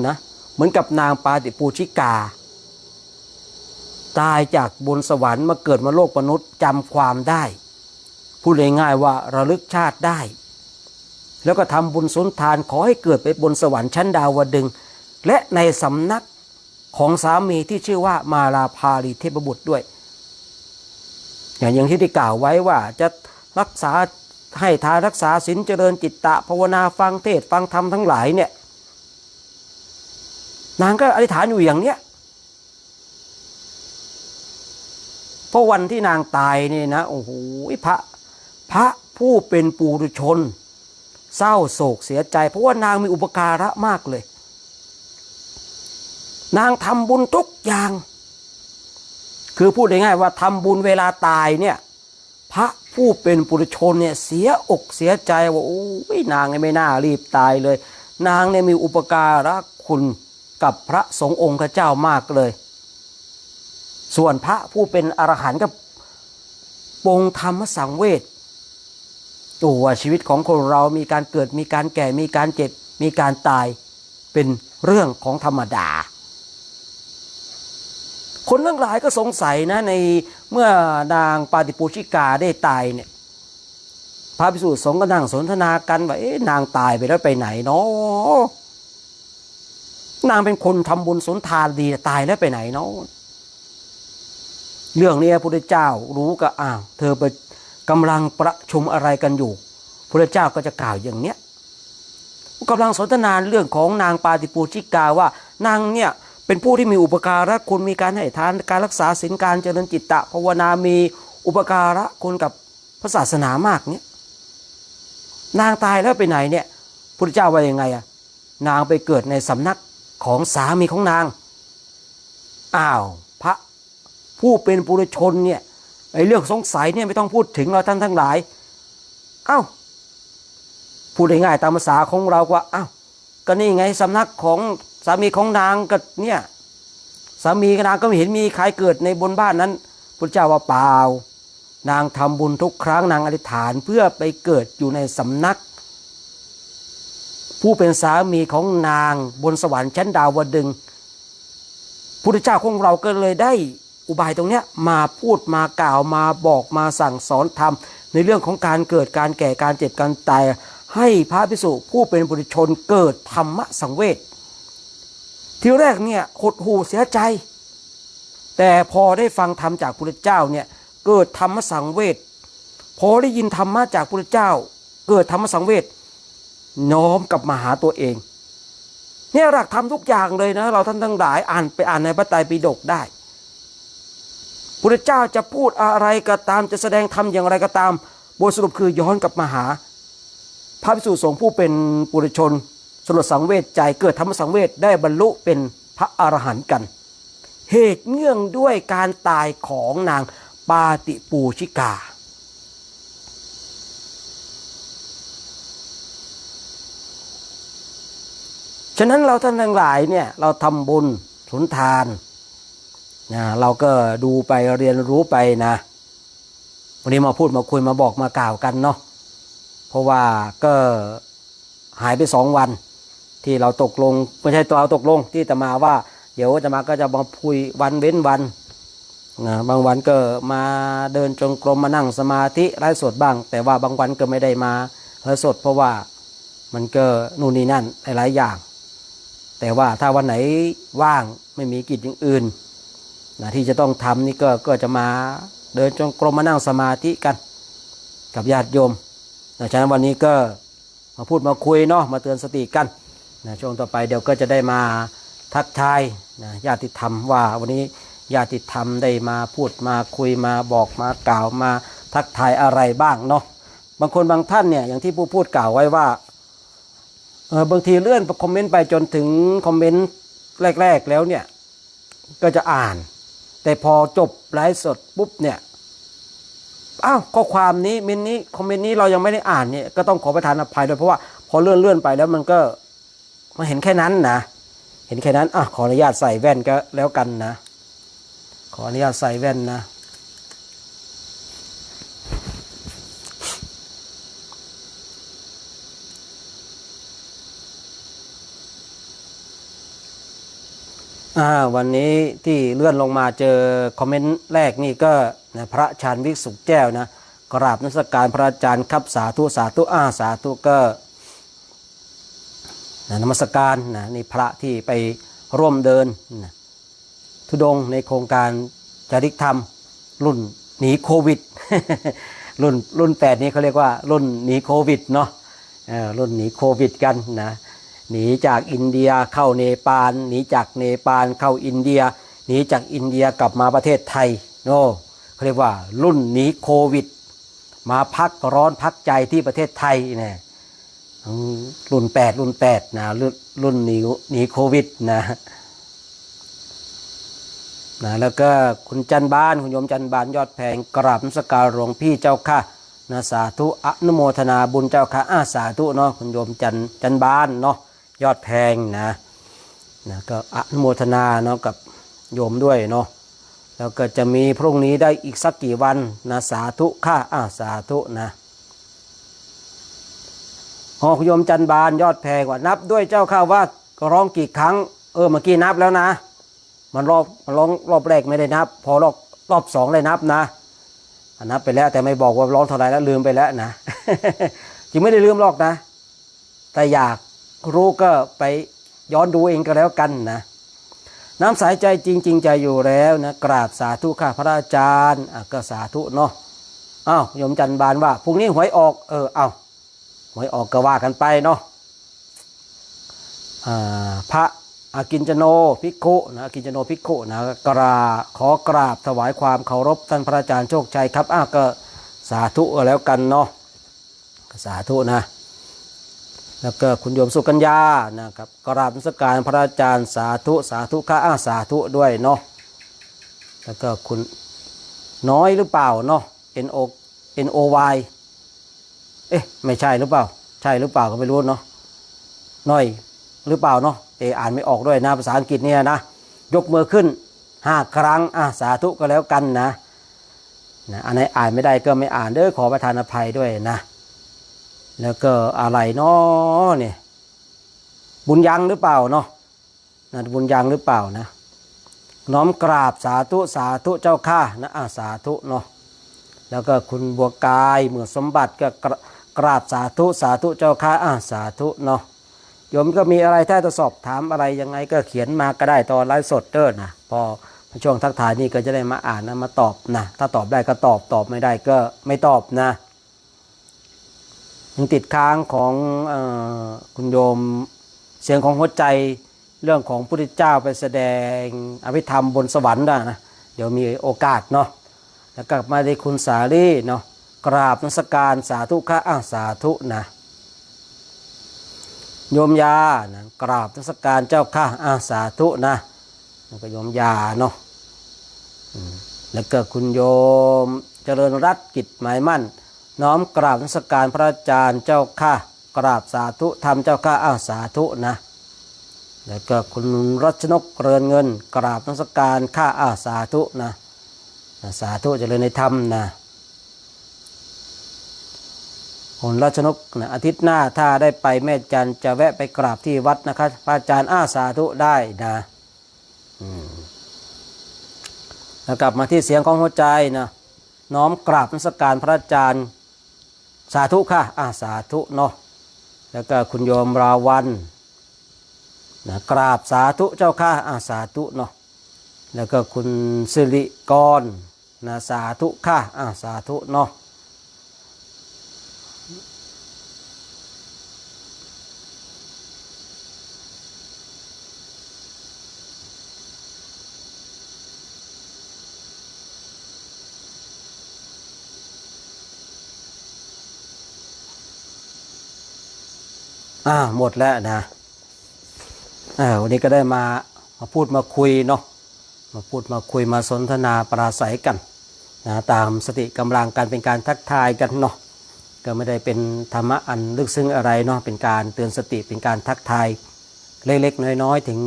นะเหมือนกับนางปาติปูชิกาตายจากบนสวรรค์มาเกิดมาโลกมนุษย์จำความได้พูดง่ายๆว่าระลึกชาติได้แล้วก็ทำบุญสุนทานขอให้เกิดไปบนสวรรค์ชั้นดาวดึงส์และในสำนักของสามีที่ชื่อว่ามาลาภารีเทพบุตรด้วยอย่างที่ได้กล่าวไว้ว่าจะรักษาให้ทานรักษาศีลเจริญจิตตะภาวนาฟังเทศฟังธรรมทั้งหลายเนี่ยนางก็อธิษฐานอยู่อย่างเนี้ยเพราะวันที่นางตายนี่นะโอ้โหพระผู้เป็นปุถุชนเศร้าโศกเสียใจเพราะว่านางมีอุปการะมากเลยนางทำบุญทุกอย่างคือพูดง่ายๆว่าทำบุญเวลาตายเนี่ยพระผู้เป็นปุถุชนเนี่ยเสียอกเสียใจว่าโอ้ยนางไม่น่ารีบตายเลยนางเนี่ยมีอุปการะคุณกับพระสงฆ์องค์เจ้ามากเลยส่วนพระผู้เป็นอรหันต์กับปรงธรรมสังเวชตัวชีวิตของคนเรามีการเกิดมีการแก่มีการเจ็บมีการตายเป็นเรื่องของธรรมดาคนทั้งหลายก็สงสัยนะในเมื่อนางปาติปูชิกาได้ตายเนี่ยพระภิกษุสงฆ์ก็นั่งสนทนากันว่านางตายไปแล้วไปไหนเนาะนางเป็นคนทำบุญสุนทานดีตายแล้วไปไหนเนาะเรื่องนี้พระพุทธเจ้ารู้ก็เธอไปกำลังประชุมอะไรกันอยู่พระพุทธเจ้าก็จะกล่าวอย่างเนี้ย กำลังสนทนาเรื่องของนางปาติปูชิกาว่านางเนี่ยเป็นผู้ที่มีอุปการะคุณมีการให้ทานการรักษาศีลการเจริญจิตตะภาวนามีอุปการะคุณกับพระศาสนามากเนี่ยนางตายแล้วไปไหนเนี่ยพุทธเจ้าว่ายังไงอะนางไปเกิดในสำนักของสามีของนางอ้าวพระผู้เป็นปุถุชนเนี่ยไอ้เรื่องสงสัยเนี่ยไม่ต้องพูดถึงเราท่านทั้งหลายอ้าวพูดง่ายๆตามภาษาของเราว่าอ้าวก็นี่ไงสำนักของสามีของนางก็เนี่ยสามีกับนางก็ไม่เห็นมีใครเกิดในบนบ้านนั้นพุทธเจ้าว่าเปล่านางทำบุญทุกครั้งนางอธิษฐานเพื่อไปเกิดอยู่ในสำนักผู้เป็นสามีของนางบนสวรรค์ชั้นดาวดึงส์พุทธเจ้าของเราก็เลยได้อุบายตรงเนี้ยมาพูดมากล่าวมาบอกมาสั่งสอนธรรมในเรื่องของการเกิดการแก่การเจ็บการตายให้พระภิกษุผู้เป็นปุถุชนเกิดธรรมสังเวชทีแรกเนี่ยหดหู่เสียใจแต่พอได้ฟังธรรมจากพุทธเจ้าเนี่ยเกิดธรรมสังเวชพอได้ยินธรรมะจากพุทธเจ้าเกิดธรรมสังเวชน้อมกลับมาหาตัวเองเนี่ยหลักธรรมทุกอย่างเลยนะเราท่านทั้งหลายอ่านในพระไตรปิฎกได้พุทธเจ้าจะพูดอะไรก็ตามจะแสดงธรรมอย่างไรก็ตามบทสรุปคือย้อนกลับมาหาพระภิกษุสงฆ์ผู้เป็นปุถุชนสลดสังเวชใจเกิดธรรมสังเวชได้บรรลุเป็นพระอรหันต์กันเหตุเนื่องด้วยการตายของนางปาติปูชิกาฉะนั้นเราท่านทั้งหลายเนี่ยเราทำบุญสุนทานนะเราก็ดูไปเรียนรู้ไปนะวันนี้มาพูดมาคุยมาบอกมากล่าวกันเนาะเพราะว่าก็หายไป2 วันที่เราตกลงไม่ใช่ตัวเราตกลงที่อาตมาว่าเดี๋ยวอาตมาก็จะมาคุยวันเว้นวันนะบางวันก็มาเดินจงกรมมานั่งสมาธิไร้สดบ้างแต่ว่าบางวันก็ไม่ได้มาไร้สดเพราะว่ามันก็นู่นนี่นั่นหลายอย่างแต่ว่าถ้าวันไหนว่างไม่มีกิจอย่างอื่นนะที่จะต้องทำนี่ก็จะมาเดินจงกรมมานั่งสมาธิกันกับญาติโยมนะฉะนั้นวันนี้ก็มาพูดมาคุยเนาะมาเตือนสติกันนะช่วงต่อไปเดี๋ยวก็จะได้มาทักทายนะญาติธรรมว่าวันนี้ญาติธรรมได้มาพูดมาคุยมาบอกมากล่าวมาทักทายอะไรบ้างเนาะบางคนบางท่านเนี่ยอย่างที่ผู้พูดกล่าวไว้ว่าบางทีเลื่อนคอมเมนต์ไปจนถึงคอมเมนต์แรกๆแล้วเนี่ยก็จะอ่านแต่พอจบไลฟ์สดปุ๊บเนี่ยอ้าวข้อความนี้เมนนี้คอมเมนต์นี้เรายังไม่ได้อ่านเนี่ยก็ต้องขอประทานอภัยด้วยเพราะว่าพอเลื่อนไปแล้วมันก็มาเห็นแค่นั้นนะเห็นแค่นั้นขออนุญาตใส่แว่นก็แล้วกันนะขออนุญาตใส่แว่นนะวันนี้ที่เลื่อนลงมาเจอคอมเมนต์แรกนี่ก็นะพระชาญวิกสุขแก้วนะกราบนมัสการพระอาจารย์ครับสาธุสาธุสาธุก็นมัสการนะนี่พระที่ไปร่วมเดินนะธุดงค์ในโครงการจาริกธรรมรุ่นหนีโควิด รุ่น8นี้เขาเรียกว่ารุ่นหนีโควิดเนาะรุ่นหนีโควิดกันนะหนีจากอินเดียเข้าเนปาลหนีจากเนปาลเข้าอินเดียหนีจากอินเดียกลับมาประเทศไทยโน่เขาเรียกว่ารุ่นหนีโควิดมาพักร้อนพักใจที่ประเทศไทยเนี่ยรุ่น8นะรุ่นหนีโควิดนะแล้วก็คุณจันบานคุณโยมจันบานยอดแพงกราบนมัสการหลวงพี่เจ้าค่ะนะสาธุอนุโมทนาบุญเจ้าค่ะสาธุเนาะคุณโยมจันบานเนาะยอดแพงนะก็อนุโมทนาเนาะกับโยมด้วยเนาะแล้วก็จะมีพรุ่งนี้ได้อีกสักกี่วันนะสาธุค่ะสาธุนะคุณโยมจันบานยอดแพงว่านับด้วยเจ้าค่ะว่าร้องกี่ครั้งเมื่อกี้นับแล้วนะมันร้องรอบแรกไม่ได้นับพอรอบ2ได้นับนะนับไปแล้วแต่ไม่บอกว่าร้องเท่าไหร่แล้วลืมไปแล้วนะจริงไม่ได้ลืมหรอกนะแต่อยากรู้ก็ไปย้อนดูเองก็แล้วกันนะน้ำสายใจจริงใจอยู่แล้วนะกราบสาธุค่ะพระอาจารย์ก็สาธุเนาะโยมจันบานว่าพรุ่งนี้หวยออกหวยออกก็ว่ากันไปเนาะ พระอากิญจโนภิกขุนะอากิญจโนภิกขุนะขอกราบถวายความเคารพท่านพระอาจารย์โชคชัยครับก็สาธุแล้วกันเนาะสาธุนะแล้วก็คุณโยมสุกัญญานะครับกราบนมัสการพระอาจารย์สาธุสาธุค่ะสาธุด้วยเนาะแล้วก็คุณน้อยหรือเปล่าเนาะ NOY ไม่ใช่หรือเปล่าใช่หรือเปล่าก็ไม่รู้เนาะน้อยหรือเปล่าเนาะอ่านไม่ออกด้วยนะภาษาอังกฤษเนี่ยนะยกมือขึ้น5ครั้งสาธุก็แล้วกันนะอันไหนอ่านไม่ได้ก็ไม่อ่านเด้อขอประทานอภัยด้วยนะแล้วก็อะไรเนาะเนี่ยบุญยังหรือเปล่าเนาะบุญยังหรือเปล่านะน้อมกราบสาธุสาธุเจ้าข้านะสาธุเนาะแล้วก็คุณบัวกายเมื่อสมบัติก็กราบสาธุสาธุเจ้าข้าสาธุเนาะโยมก็มีอะไรถ้าจะสอบถามอะไรยังไงก็เขียนมาก็ได้ตอนไลฟ์สดนะพอช่วงทักทายนี่ก็จะได้มาอ่านนะมาตอบนะถ้าตอบได้ก็ตอบไม่ได้ก็ไม่ตอบนะยังติดค้างของคุณโยมเสียงของหัวใจเรื่องของพระพุทธเจ้าไปแสดงอภิธรรมบนสวรรค์นะเดี๋ยวมีโอกาสเนาะแล้วกลับมาได้คุณสาลีเนาะกราบนมัสการสาธุค่ะสาธุนะโยมยานะกราบนมัสการเจ้าค่ะสาธุนะแล้วก็โยมยาเนาะแล้วก็คุณโยมเจริญรัตน์กิจหมายมั่นน้อมกราบนมัสการพระอาจารย์เจ้าค่ะกราบสาธุธรรมเจ้าค่ะสาธุนะแล้วก็คุณรัชนกเรือนเงินกราบนมัสการข้าสาธุนะสาธุเจริญในธรรมนะคุณรัชนกนะอาทิตย์หน้าถ้าได้ไปแม่จันจะแวะไปกราบที่วัดนะครับพระอาจารย์สาธุได้นะแล้วกลับมาที่เสียงของหัวใจนะน้อมกราบนมัสการพระอาจารย์สาธุค่ะสาธุเนาะแล้วก็คุณโยมราวันนะกราบสาธุเจ้าค่ะสาธุเนาะแล้วก็คุณสิริกรนะสาธุค่ะสาธุเนาะหมดแล้วนะวันนี้ก็ได้มาพูดมาคุยเนาะมาพูดมาคุยมาสนทนาปราศัยกันนะตามสติกำลังการเป็นการทักทายกันเนาะก็ไม่ได้เป็นธรรมะอันลึกซึ้งอะไรเนาะเป็นการเตือนสติเป็นการทักทายเล็กๆน้อยๆถึง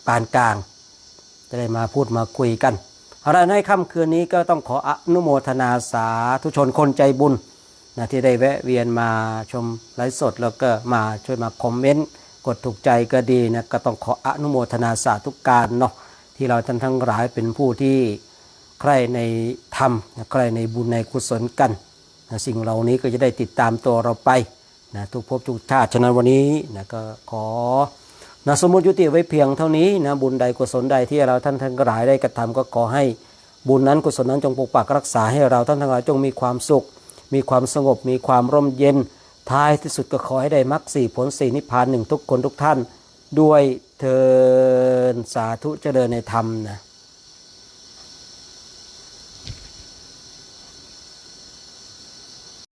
ปานกลางจะได้มาพูดมาคุยกันอะไรในค่ำคืนนี้ก็ต้องขออนุโมทนาสาธุชนคนใจบุญนะที่ได้แวะเวียนมาชมไลฟ์สดแล้วก็มาช่วยมาคอมเมนต์กดถูกใจก็ดีนะก็ต้องขออนุโมทนาสาธุการเนาะที่เราท่านทั้งหลายเป็นผู้ที่ใคร่ในธรรมใคร่ในบุญในกุศลกันนะสิ่งเหล่านี้ก็จะได้ติดตามตัวเราไปนะทุกภพทุกชาติฉะนั้นวันนี้นะก็ขอนะสมมุติยุติไว้เพียงเท่านี้นะบุญใดกุศลใดที่เราท่านทั้งหลายได้กระทำก็ขอให้บุญนั้นกุศลนั้นจงปกปักรักษาให้เราท่านทั้งหลายจงมีความสุขมีความสงบมีความร่มเย็นท้ายที่สุดก็ขอให้ได้มรรค4ผล4นิพพาน1ทุกคนทุกท่านด้วยเทินสาธุเจริญในธรรมนะ